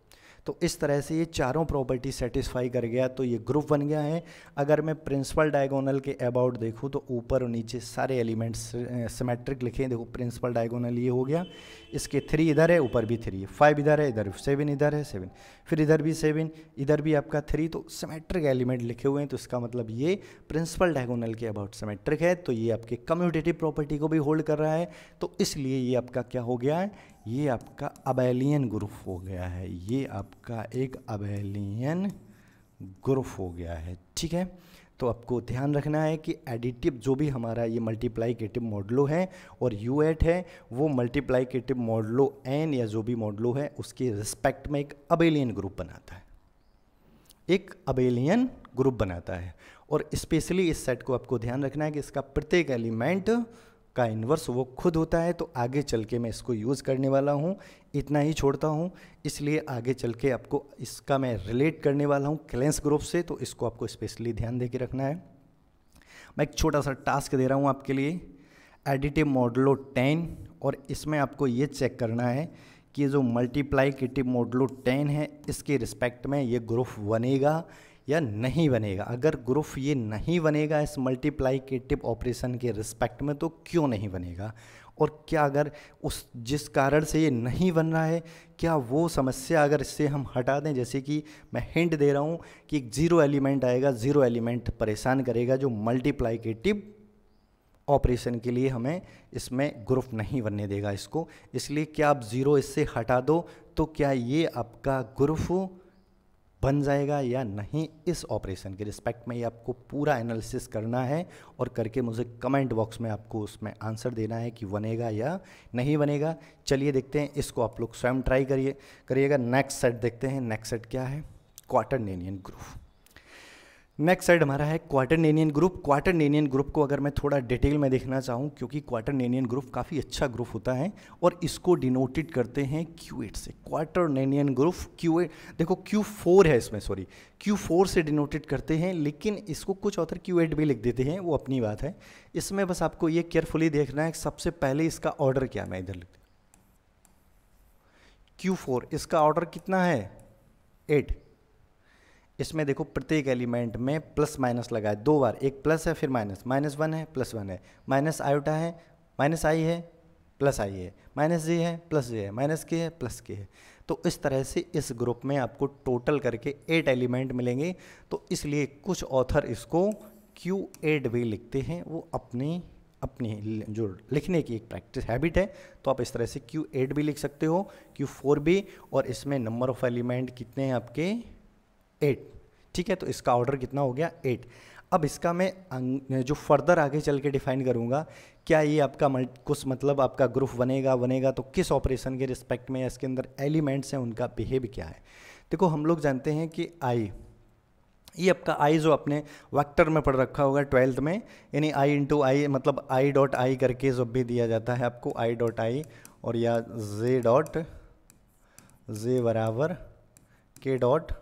तो इस तरह से ये चारों प्रॉपर्टी सेटिस्फाई कर गया तो ये ग्रुप बन गया है। अगर मैं प्रिंसिपल डायगोनल के अबाउट देखूँ तो ऊपर और नीचे सारे एलिमेंट्स सिमेट्रिक लिखे हैं। देखो प्रिंसिपल डायगोनल ये हो गया, इसके 3 इधर है, ऊपर भी 3 है, 5 इधर है, इधर 7 इधर है 7, फिर इधर भी 7, इधर भी आपका 3, तो सिमेट्रिक एलिमेंट लिखे हुए हैं। तो इसका मतलब ये प्रिंसिपल डायगोनल के अबाउट सिमेट्रिक है, तो ये आपके कम्यूटेटिव प्रॉपर्टी को भी होल्ड कर रहा है। तो इसलिए ये आपका क्या हो गया है, ये आपका अबेलियन ग्रुप हो गया है, ये आपका एक अबेलियन ग्रुप हो गया है, ठीक है। तो आपको ध्यान रखना है कि एडिटिव जो भी हमारा ये मल्टीप्लाइकेटिव मॉडुलो है और U8 है वो मल्टीप्लाइकेटिव मॉडुलो n या जो भी मॉडुलो है उसके रिस्पेक्ट में एक अबेलियन ग्रुप बनाता है, एक अबेलियन ग्रुप बनाता है। और स्पेशली इस सेट को आपको ध्यान रखना है कि इसका प्रत्येक एलिमेंट का इन्वर्स वो खुद होता है। तो आगे चल के मैं इसको यूज़ करने वाला हूँ, इतना ही छोड़ता हूँ, इसलिए आगे चल के आपको इसका मैं रिलेट करने वाला हूँ क्लेंस ग्रुप से, तो इसको आपको स्पेशली ध्यान दे के रखना है। मैं एक छोटा सा टास्क दे रहा हूँ आपके लिए, एडिटिव मॉडुलो 10, और इसमें आपको ये चेक करना है कि जो मल्टीप्लाइकेटिव मॉडुलो 10 है इसके रिस्पेक्ट में ये ग्रुप बनेगा या नहीं बनेगा। अगर ग्रुप ये नहीं बनेगा इस मल्टीप्लाइकेटिव ऑपरेशन के रिस्पेक्ट में तो क्यों नहीं बनेगा, और क्या अगर उस जिस कारण से ये नहीं बन रहा है क्या वो समस्या अगर इससे हम हटा दें, जैसे कि मैं हिंट दे रहा हूँ कि एक 0 एलिमेंट आएगा, 0 एलिमेंट परेशान करेगा जो मल्टीप्लाइकेटिव ऑपरेशन के लिए हमें इसमें ग्रुप नहीं बनने देगा इसको, इसलिए क्या आप 0 इससे हटा दो तो क्या ये आपका ग्रुप बन जाएगा या नहीं, इस ऑपरेशन के रिस्पेक्ट में ये आपको पूरा एनालिसिस करना है और करके मुझे कमेंट बॉक्स में आपको उसमें आंसर देना है कि बनेगा या नहीं बनेगा। चलिए देखते हैं, इसको आप लोग स्वयं ट्राई करिएगा। नेक्स्ट सेट देखते हैं, नेक्स्ट सेट क्या है, क्वाटरनेरियन ग्रुप। नेक्स्ट साइड हमारा है क्वाटरनेरियन ग्रुप। क्वाटरनेरियन ग्रुप को अगर मैं थोड़ा डिटेल में देखना चाहूँ, क्योंकि क्वाटरनेरियन ग्रुप काफ़ी अच्छा ग्रुप होता है और इसको डिनोटेड करते हैं Q8 से। क्वाटरनेरियन ग्रुप Q8, देखो Q4 है इसमें, सॉरी Q4 से डिनोटेड करते हैं, लेकिन इसको कुछ ऑथर Q8 भी लिख देते हैं, वो अपनी बात है। इसमें बस आपको ये केयरफुली देखना है सबसे पहले इसका ऑर्डर क्या, मैं इधर लिख Q4, इसका ऑर्डर कितना है 8। इसमें देखो प्रत्येक एलिमेंट में प्लस माइनस लगाए 2 बार, एक प्लस है फिर माइनस, -1 है +1 है, माइनस आयोटा है, -i है +i है, -j है +j है, -k है +k है। तो इस तरह से इस ग्रुप में आपको टोटल करके 8 एलिमेंट मिलेंगे। तो इसलिए कुछ ऑथर इसको Q8 भी लिखते हैं, वो अपनी जो लिखने की एक प्रैक्टिस हैबिट है। तो आप इस तरह से Q8 भी लिख सकते हो, Q4 भी, और इसमें नंबर ऑफ एलिमेंट कितने हैं आपके 8। ठीक है, तो इसका ऑर्डर कितना हो गया 8। अब इसका मैं जो फर्दर आगे चल के डिफाइन करूँगा, क्या ये आपका कुछ मतलब आपका ग्रुप बनेगा तो किस ऑपरेशन के रिस्पेक्ट में, इसके अंदर एलिमेंट्स हैं उनका बिहेव क्या है। देखो हम लोग जानते हैं कि आई, ये आपका आई जो अपने वेक्टर में पढ़ रखा होगा 12th में, यानी आई इंटू आई मतलब आई डॉट आई करके जब भी दिया जाता है आपको आई डॉट आई, और या जे डॉट जे बराबर के डॉट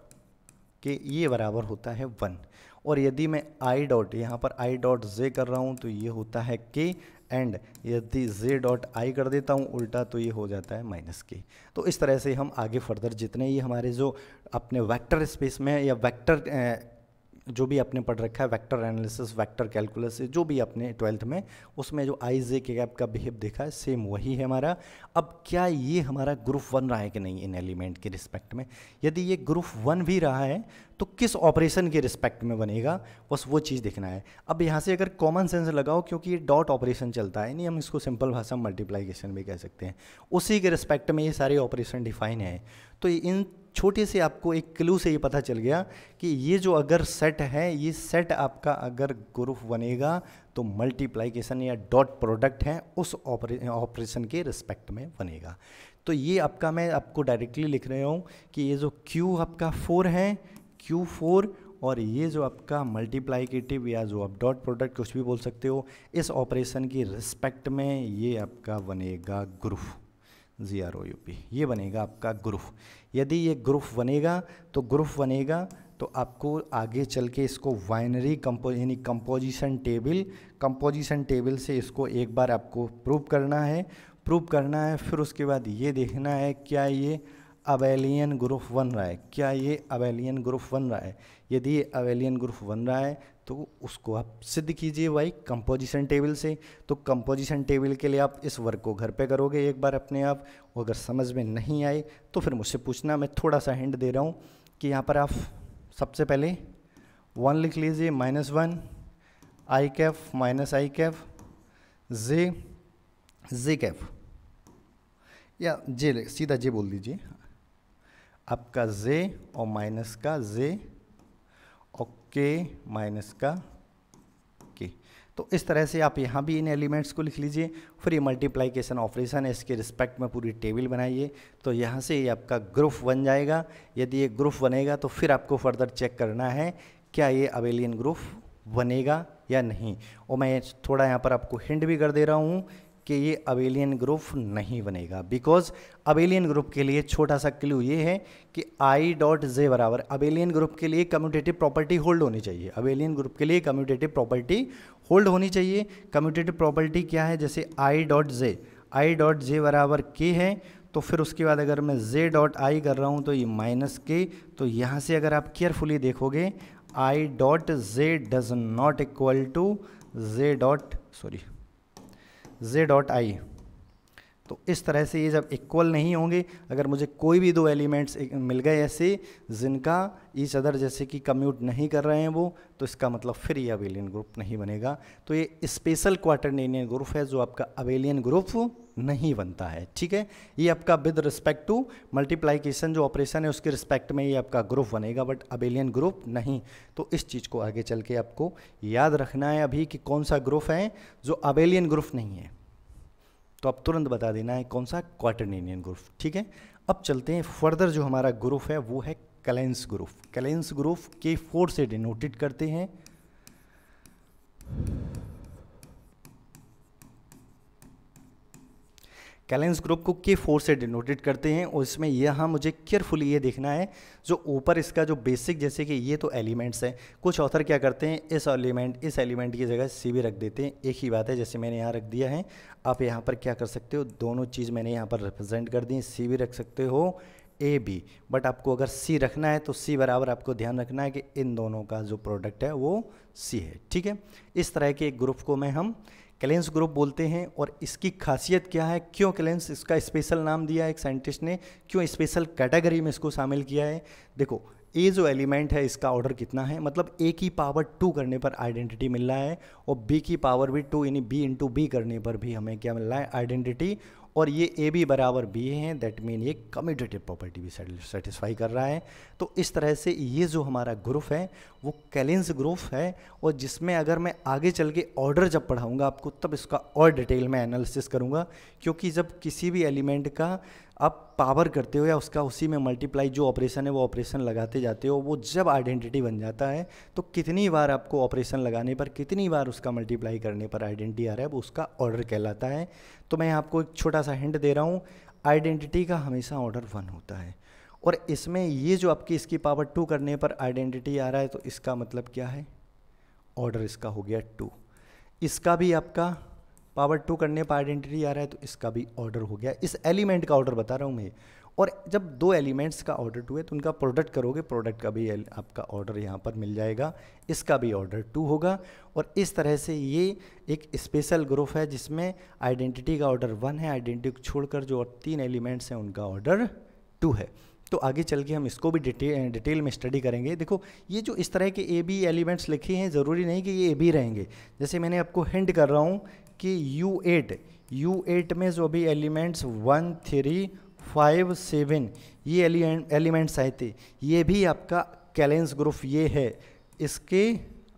के, ये बराबर होता है 1। और यदि मैं आई डॉट यहाँ पर आई डॉट जे कर रहा हूँ तो ये होता है के, एंड यदि जे डॉट आई कर देता हूँ उल्टा तो ये हो जाता है माइनस के। तो इस तरह से हम आगे फर्दर जितने ये हमारे जो अपने वेक्टर स्पेस में या वेक्टर जो भी आपने पढ़ रखा है वेक्टर एनालिसिस, वेक्टर कैलकुलस से जो भी आपने 12th में, उसमें जो आई जे के गैप का बिहेव देखा है सेम वही है हमारा। अब क्या ये हमारा ग्रुप 1 रहा है कि नहीं इन एलिमेंट के रिस्पेक्ट में, यदि ये ग्रुप 1 भी रहा है तो किस ऑपरेशन के रिस्पेक्ट में बनेगा, बस वो चीज़ देखना है। अब यहाँ से अगर कॉमन सेंस लगाओ, क्योंकि ये डॉट ऑपरेशन चलता है, नहीं हम इसको सिंपल भाषा में मल्टीप्लाइकेशन भी कह सकते हैं, उसी के रिस्पेक्ट में ये सारे ऑपरेशन डिफाइन है। तो इन छोटे से आपको एक क्लू से ये पता चल गया कि ये जो अगर सेट है, ये सेट आपका अगर ग्रुप बनेगा तो मल्टीप्लाइकेशन या डॉट प्रोडक्ट है उस ऑपरेशन के रिस्पेक्ट में बनेगा। तो ये आपका मैं आपको डायरेक्टली लिख रहा हूँ कि ये जो Q आपका 4 है, Q4, और ये जो आपका मल्टीप्लाइकेटिव या जो आप डॉट प्रोडक्ट कुछ भी बोल सकते हो, इस ऑपरेशन की रिस्पेक्ट में ये आपका बनेगा ग्रुप GROUP, ये बनेगा आपका ग्रुप। यदि ये ग्रुप बनेगा तो आपको आगे चल के इसको बाइनरी यानी कंपोजिशन टेबल से इसको एक बार आपको प्रूव करना है। फिर उसके बाद ये देखना है क्या ये अबेलियन ग्रुप बन रहा है, यदि ये अबेलियन ग्रुप बन रहा है तो उसको आप सिद्ध कीजिए भाई कंपोजिशन टेबल से। तो कंपोजिशन टेबल के लिए आप इस वर्क को घर पे करोगे एक बार अपने आप, अगर समझ में नहीं आए तो फिर मुझसे पूछना। मैं थोड़ा सा हिंट दे रहा हूँ कि यहाँ पर आप सबसे पहले 1 लिख लीजिए, -1 आई कैफ माइनस आई कैफ जे कैफ, या जे सीधा जे बोल दीजिए, आपका जे और माइनस का जे और के माइनस का के। तो इस तरह से आप यहाँ भी इन एलिमेंट्स को लिख लीजिए। फिर ये मल्टीप्लाइकेशन ऑपरेशन है, इसके रिस्पेक्ट में पूरी टेबल बनाइए, तो यहाँ से ये आपका ग्रुप बन जाएगा। यदि ये ग्रुप बनेगा तो फिर आपको फर्दर चेक करना है क्या ये अबेलियन ग्रुप बनेगा या नहीं। और मैं थोड़ा यहाँ पर आपको हिंट भी कर दे रहा हूँ कि ये अबेलियन ग्रुप नहीं बनेगा, बिकॉज अबेलियन ग्रुप के लिए छोटा सा क्लू ये है कि आई डॉट जे बराबर, अबेलियन ग्रुप के लिए कम्यूटेटिव प्रॉपर्टी होल्ड होनी चाहिए। अबेलियन ग्रुप के लिए कम्यूटेटिव प्रॉपर्टी होल्ड होनी चाहिए। कम्यूटेटिव प्रॉपर्टी क्या है, जैसे आई डॉट जे बराबर के है, तो फिर उसके बाद अगर मैं जे डॉट आई कर रहा हूँ तो ये माइनस के। तो यहाँ से अगर आप केयरफुली देखोगे i dot j does not equal to j dot i. तो इस तरह से ये जब इक्वल नहीं होंगे, अगर मुझे कोई भी दो एलिमेंट्स मिल गए ऐसे जिनका ईच अदर जैसे कि कम्यूट नहीं कर रहे हैं वो, तो इसका मतलब फिर ये अबेलियन ग्रुप नहीं बनेगा। तो ये स्पेशल क्वाटरनेरियन ग्रुप है जो आपका अबेलियन ग्रुप नहीं बनता है। ठीक है, ये आपका विद रिस्पेक्ट टू मल्टीप्लाइकेशन जो ऑपरेशन है उसके रिस्पेक्ट में ये आपका ग्रुप बनेगा, बट अबेलियन ग्रुप नहीं। तो इस चीज़ को आगे चल के आपको याद रखना है अभी कि कौन सा ग्रुप है जो अबेलियन ग्रुप नहीं है, तो आप तुरंत बता देना है कौन सा क्वाटरनेरियन ग्रुप। ठीक है, अब चलते हैं फर्दर। जो हमारा ग्रुप है वो है कैलेंस ग्रुप। कैलेंस ग्रुप K4 से डिनोटेड करते हैं। कैलेंस ग्रुप को K4 से डिनोटेड करते हैं, और इसमें यहाँ मुझे केयरफुली ये देखना है जो ऊपर इसका जो बेसिक, जैसे कि ये तो एलिमेंट्स हैं, कुछ ऑथर क्या करते हैं इस एलिमेंट की जगह C भी रख देते हैं। एक ही बात है, जैसे मैंने यहाँ रख दिया है, आप यहाँ पर क्या कर सकते हो, दोनों चीज़ मैंने यहाँ पर रिप्रेजेंट कर दी। C भी रख सकते हो AB, बट आपको अगर C रखना है तो C बराबर आपको ध्यान रखना है कि इन दोनों का जो प्रोडक्ट है वो C है। ठीक है, इस तरह के एक ग्रुप को मैं हम कैलेंस ग्रुप बोलते हैं। और इसकी खासियत क्या है, क्यों कैलेंस इसका स्पेशल नाम दिया है एक साइंटिस्ट ने, क्यों स्पेशल कैटेगरी में इसको शामिल किया है। देखो ए जो एलिमेंट है इसका ऑर्डर कितना है, मतलब ए की पावर 2 करने पर आइडेंटिटी मिल रहा है, और बी की पावर भी 2 यानी बी इंटू बी करने पर भी हमें क्या मिल रहा है, आइडेंटिटी। और ये ए बी बराबर बी है, दैट मीन ये कम्यूटेटिव प्रॉपर्टी भी सेटिस्फाई कर रहा है। तो इस तरह से ये जो हमारा ग्रुप है वो कैलेंस ग्रुप है, और जिसमें अगर मैं आगे चल के ऑर्डर जब पढ़ाऊंगा आपको तब इसका और डिटेल में एनालिसिस करूंगा, क्योंकि जब किसी भी एलिमेंट का आप पावर करते हो या उसका उसी में मल्टीप्लाई जो ऑपरेशन है वो ऑपरेशन लगाते जाते हो, वो जब आइडेंटिटी बन जाता है तो कितनी बार आपको ऑपरेशन लगाने पर, कितनी बार उसका मल्टीप्लाई करने पर आइडेंटिटी आ रहा है, वो उसका ऑर्डर कहलाता है। तो मैं आपको एक छोटा सा हिंट दे रहा हूँ, आइडेंटिटी का हमेशा ऑर्डर 1 होता है। और इसमें ये जो आपकी इसकी पावर 2 करने पर आइडेंटिटी आ रहा है, तो इसका मतलब क्या है, ऑर्डर इसका हो गया 2। इसका भी आपका पावर 2 करने पर आइडेंटिटी आ रहा है, तो इसका भी ऑर्डर हो गया। इस एलिमेंट का ऑर्डर बता रहा हूँ मैं। और जब दो एलिमेंट्स का ऑर्डर 2 है तो उनका प्रोडक्ट करोगे, प्रोडक्ट का भी आपका ऑर्डर यहाँ पर मिल जाएगा, इसका भी ऑर्डर 2 होगा। और इस तरह से ये एक स्पेशल ग्रुप है जिसमें आइडेंटिटी का ऑर्डर 1 है, आइडेंटिटी को छोड़कर जो और 3 एलिमेंट्स हैं उनका ऑर्डर 2 है। तो आगे चल के हम इसको भी डिटेल में स्टडी करेंगे। देखो ये जो इस तरह के ए बी एलिमेंट्स लिखे हैं, ज़रूरी नहीं कि ये ए बी रहेंगे। जैसे मैंने आपको हिंट कर रहा हूँ कि U8 में जो भी एलिमेंट्स 1 3 5 7 ये एलिमेंट्स आए थे, ये भी आपका कैलेंस ग्रुप ये है, इसके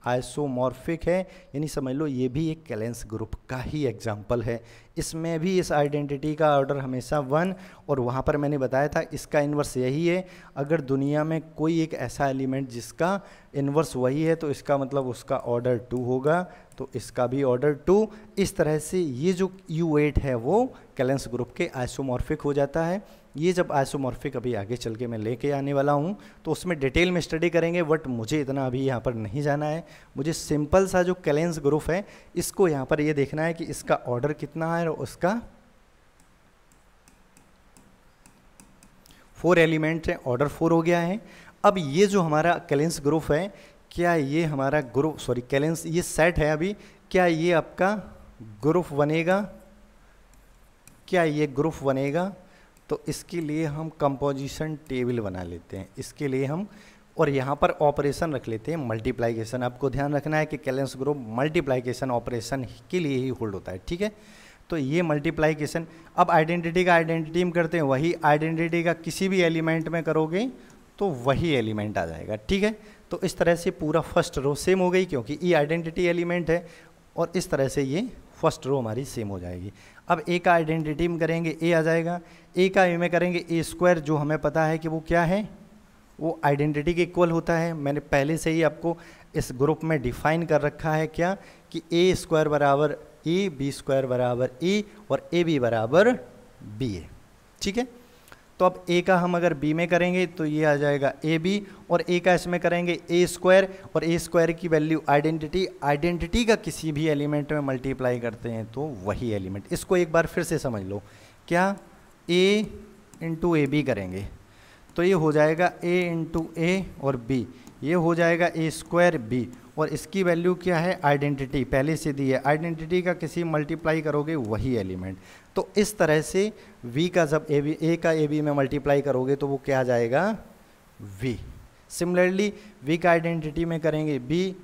आइसोमॉर्फिक है, यानी समझ लो ये भी एक कैलेंस ग्रुप का ही एग्जाम्पल है। इसमें भी इस आइडेंटिटी का ऑर्डर हमेशा 1, और वहाँ पर मैंने बताया था इसका इन्वर्स यही है। अगर दुनिया में कोई एक ऐसा एलिमेंट जिसका इन्वर्स वही है तो इसका मतलब उसका ऑर्डर 2 होगा, तो इसका भी ऑर्डर 2। इस तरह से ये जो U8 है वो कैलेंस ग्रुप के आइसोमॉर्फिक हो जाता है। ये जब आइसोमॉर्फिक अभी आगे चल के मैं लेके आने वाला हूँ तो उसमें डिटेल में स्टडी करेंगे, बट मुझे इतना अभी यहाँ पर नहीं जाना है। मुझे सिंपल सा जो कैलेंस ग्रुप है इसको यहाँ पर ये देखना है कि इसका ऑर्डर कितना है, और उसका 4 एलिमेंट है, ऑर्डर 4 हो गया है। अब ये जो हमारा कैलेंस ग्रुप है, क्या ये हमारा ग्रुप कैलेंस ये सेट है अभी, क्या ये आपका ग्रुप बनेगा, क्या ये ग्रुप बनेगा? तो इसके लिए हम कंपोजिशन टेबल बना लेते हैं इसके लिए हम, और यहाँ पर ऑपरेशन रख लेते हैं मल्टीप्लाइकेशन। आपको ध्यान रखना है कि कैलेंस ग्रुप मल्टीप्लाइकेशन ऑपरेशन के लिए ही होल्ड होता है, ठीक है। तो ये मल्टीप्लाइकेशन, अब आइडेंटिटी का आइडेंटिटी में करते हैं, वही आइडेंटिटी का किसी भी एलिमेंट में करोगे तो वही एलिमेंट आ जाएगा, ठीक है। तो इस तरह से पूरा फर्स्ट रो सेम हो गई क्योंकि ये आइडेंटिटी एलिमेंट है, और इस तरह से ये फर्स्ट रो हमारी सेम हो जाएगी। अब ए का आइडेंटिटी में करेंगे ए आ जाएगा, ए का ए में करेंगे ए स्क्वायर, जो हमें पता है कि वो क्या है, वो आइडेंटिटी के इक्वल होता है। मैंने पहले से ही आपको इस ग्रुप में डिफाइन कर रखा है क्या, कि ए स्क्वायर बराबर ए, बी स्क्वायर बराबर ए, और ए बी बराबर बी है, ठीक है। तो अब ए का हम अगर बी में करेंगे तो ये आ जाएगा ए बी, और ए का इसमें करेंगे ए स्क्वायर, और ए स्क्वायर की वैल्यू आइडेंटिटी का किसी भी एलिमेंट में मल्टीप्लाई करते हैं तो वही एलिमेंट। इसको एक बार फिर से समझ लो, क्या ए इंटू ए बी करेंगे तो ये हो जाएगा ए इंटू ए और बी, ये हो जाएगा ए स्क्वायर बी, और इसकी वैल्यू क्या है, आइडेंटिटी पहले से दी है, आइडेंटिटी का किसी मल्टीप्लाई करोगे वही एलिमेंट। तो इस तरह से v का जब ए का ए बी में मल्टीप्लाई करोगे तो वो क्या आ जाएगा, v। सिमिलरली v का आइडेंटिटी में करेंगे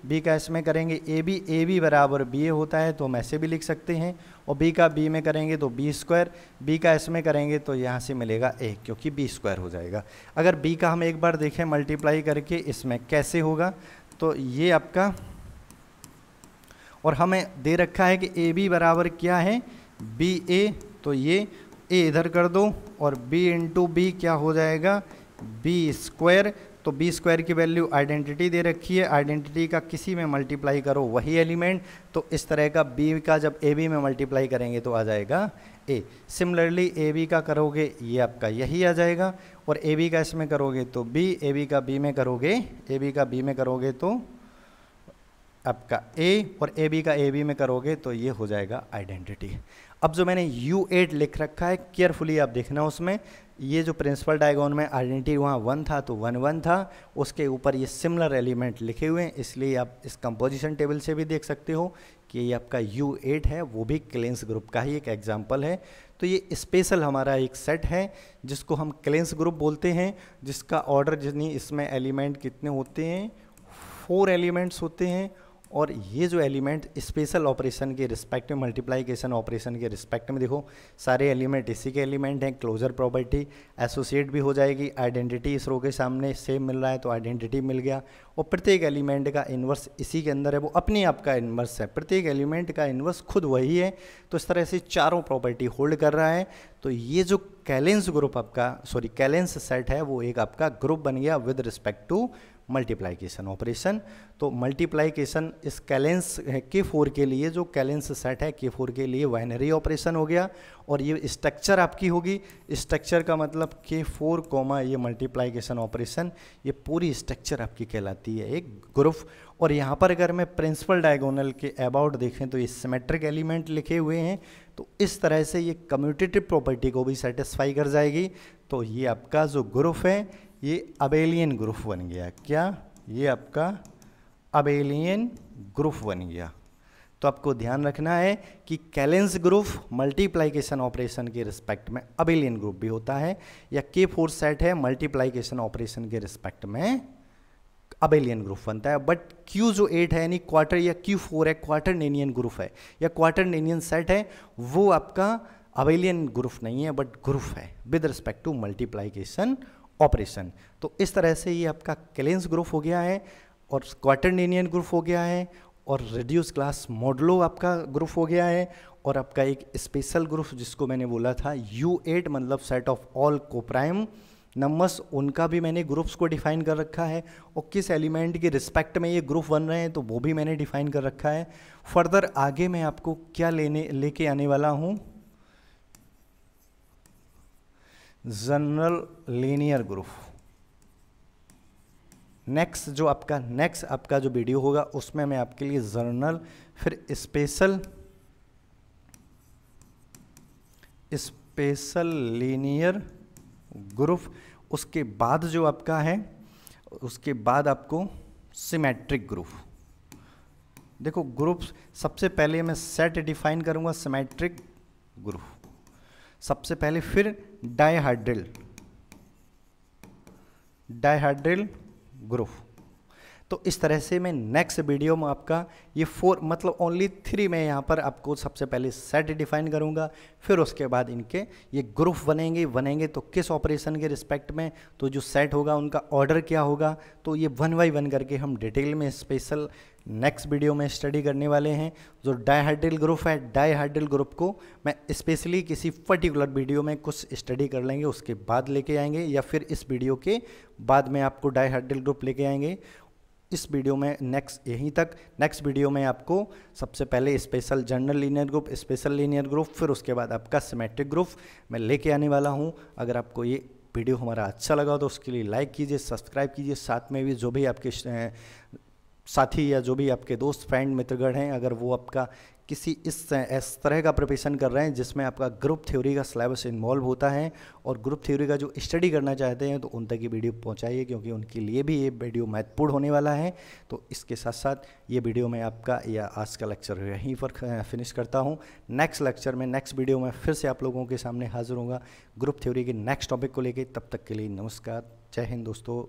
b का इसमें करेंगे ए बी बराबर बी ए होता है तो हम ऐसे भी लिख सकते हैं, और b का b में करेंगे तो b स्क्वायर, b का इसमें करेंगे तो यहाँ से मिलेगा a, क्योंकि b स्क्वायर हो जाएगा। अगर b का हम एक बार देखें मल्टीप्लाई करके इसमें कैसे होगा, तो ये आपका, और हमें दे रखा है कि ए बी बराबर क्या है, बी ए, तो ये ए इधर कर दो, और b इंटू बी क्या हो जाएगा, बी स्क्वायर। तो बी स्क्वायर की वैल्यू आइडेंटिटी दे रखी है, आइडेंटिटी का किसी में मल्टीप्लाई करो वही एलिमेंट, तो इस तरह का b का जब ए बी में मल्टीप्लाई करेंगे तो आ जाएगा a। सिमिलरली ए बी का करोगे ये आपका यही आ जाएगा, और ए बी का इसमें करोगे तो b, ए बी का b में करोगे तो आपका a, और ए बी का ए बी में करोगे तो ये हो जाएगा आइडेंटिटी। अब जो मैंने U8 लिख रखा है केयरफुली आप देखना, उसमें ये जो प्रिंसिपल डायगोन में आइडेंटिटी वहाँ 1 था तो 1 1 था, उसके ऊपर ये सिमिलर एलिमेंट लिखे हुए हैं, इसलिए आप इस कंपोजिशन टेबल से भी देख सकते हो कि ये आपका U8 है, वो भी क्लेंस ग्रुप का ही एक एग्जाम्पल है। तो ये स्पेशल हमारा एक सेट है जिसको हम क्लेंस ग्रुप बोलते हैं, जिसका ऑर्डर जितनी इसमें एलिमेंट कितने होते हैं, 4 एलिमेंट्स होते हैं। और ये जो एलिमेंट स्पेशल ऑपरेशन के रिस्पेक्ट में, मल्टीप्लाइकेशन ऑपरेशन के रिस्पेक्ट में, देखो सारे एलिमेंट इसी के एलिमेंट हैं। क्लोजर प्रॉपर्टी एसोसिएट भी हो जाएगी, आइडेंटिटी इस रो के सामने सेम मिल रहा है तो आइडेंटिटी मिल गया। और प्रत्येक एलिमेंट का इन्वर्स इसी के अंदर है, वो अपने आप का इन्वर्स है, प्रत्येक एलिमेंट का इन्वर्स खुद वही है। तो इस तरह से चारों प्रॉपर्टी होल्ड कर रहा है। तो ये जो कैलेंस ग्रुप आपका, सॉरी कैलेंस सेट है, वो एक आपका ग्रुप बन गया with respect to multiplication operation. तो मल्टीप्लाइकेशन इस कैलेंस K4 के लिए, जो कैलेंस सेट है K4 के लिए बाइनरी ऑपरेशन हो गया। और ये स्ट्रक्चर आपकी होगी, स्ट्रक्चर का मतलब K4 कॉमा ये मल्टीप्लाइकेशन ऑपरेशन, ये पूरी स्ट्रक्चर आपकी कहलाती है एक ग्रुप। और यहाँ पर अगर मैं प्रिंसिपल डायगोनल के अबाउट देखें तो ये सिमेट्रिक एलिमेंट लिखे हुए हैं, तो इस तरह से ये कम्यूटेटिव प्रॉपर्टी को भी सेटिस्फाई कर जाएगी। तो ये आपका जो ग्रुप है ये अबेलियन ग्रुप बन गया। क्या? ये आपका अबेलियन ग्रुप बन गया। तो आपको ध्यान रखना है कि कैलेंस ग्रुप मल्टीप्लाइकेशन ऑपरेशन के रिस्पेक्ट में अबेलियन ग्रुप भी होता है, या K4 सेट है मल्टीप्लाइकेशन ऑपरेशन के रिस्पेक्ट में अबेलियन ग्रुप बनता है। बट Q जो 8 है यानी क्वार्टर, या Q4 है क्वार्टरनेनियन ग्रुप है या क्वार्टरनेनियन सेट है, वो आपका अबेलियन ग्रुप नहीं है बट ग्रुप है with respect to multiplication operation. तो इस तरह से ये आपका कैलेंस ग्रुप हो गया है और क्वार्टरनेनियन ग्रुप हो गया है और रिड्यूस क्लास मॉडुलो आपका ग्रुप हो गया है। और आपका एक स्पेशल ग्रुप जिसको मैंने बोला था U8 मतलब set of all coprime numbers, उनका भी मैंने ग्रुप्स को डिफाइन कर रखा है और किस एलिमेंट के रिस्पेक्ट में ये ग्रुप बन रहे हैं तो वो भी मैंने डिफाइन कर रखा है। फर्दर आगे मैं आपको क्या लेके आने वाला हूँ, जनरल लीनियर ग्रुप। नेक्स्ट आपका जो वीडियो होगा उसमें मैं आपके लिए जनरल, फिर स्पेशल लीनियर ग्रुप, उसके बाद जो आपका है, उसके बाद आपको सिमेट्रिक ग्रुप। देखो ग्रुप सबसे पहले मैं सेट डिफाइन करूंगा सिमेट्रिक ग्रुप सबसे पहले, फिर डायहाइड्रल ग्रुप। तो इस तरह से मैं नेक्स्ट वीडियो में आपका ये 4 मतलब ओनली 3 में यहाँ पर आपको सबसे पहले सेट डिफाइन करूँगा, फिर उसके बाद इनके ये ग्रुप बनेंगे तो किस ऑपरेशन के रिस्पेक्ट में, तो जो सेट होगा उनका ऑर्डर क्या होगा, तो ये 1 बाय 1 करके हम डिटेल में स्पेशल नेक्स्ट वीडियो में स्टडी करने वाले हैं। जो डायहाइड्रल ग्रुप है, डायहाइड्रल ग्रुप को मैं स्पेशली किसी पर्टिकुलर वीडियो में कुछ स्टडी कर लेंगे, उसके बाद लेके आएंगे, या फिर इस वीडियो के बाद में आपको डायहाइड्रल ग्रुप लेके आएंगे। इस वीडियो में नेक्स्ट वीडियो में आपको सबसे पहले special general linear group, special linear group, फिर उसके बाद आपका सिमेट्रिक ग्रुप मैं लेके आने वाला हूं। अगर आपको ये वीडियो हमारा अच्छा लगा तो उसके लिए लाइक कीजिए, सब्सक्राइब कीजिए, साथ में भी जो भी आपके साथी या जो भी आपके दोस्त फ्रेंड मित्रगण हैं, अगर वो आपका किसी इस तरह का प्रिपरेशन कर रहे हैं जिसमें आपका ग्रुप थ्योरी का सिलेबस इन्वॉल्व होता है और ग्रुप थ्योरी का जो स्टडी करना चाहते हैं, तो उन तक ये वीडियो पहुंचाइए, क्योंकि उनके लिए भी ये वीडियो महत्वपूर्ण होने वाला है। तो इसके साथ साथ ये वीडियो मैं आपका या आज का लेक्चर यहीं पर फिनिश करता हूँ। नेक्स्ट लेक्चर में, नेक्स्ट वीडियो में फिर से आप लोगों के सामने हाजिर होगा ग्रुप थ्योरी के नेक्स्ट टॉपिक को लेकर। तब तक के लिए नमस्कार, जय हिंद दोस्तों।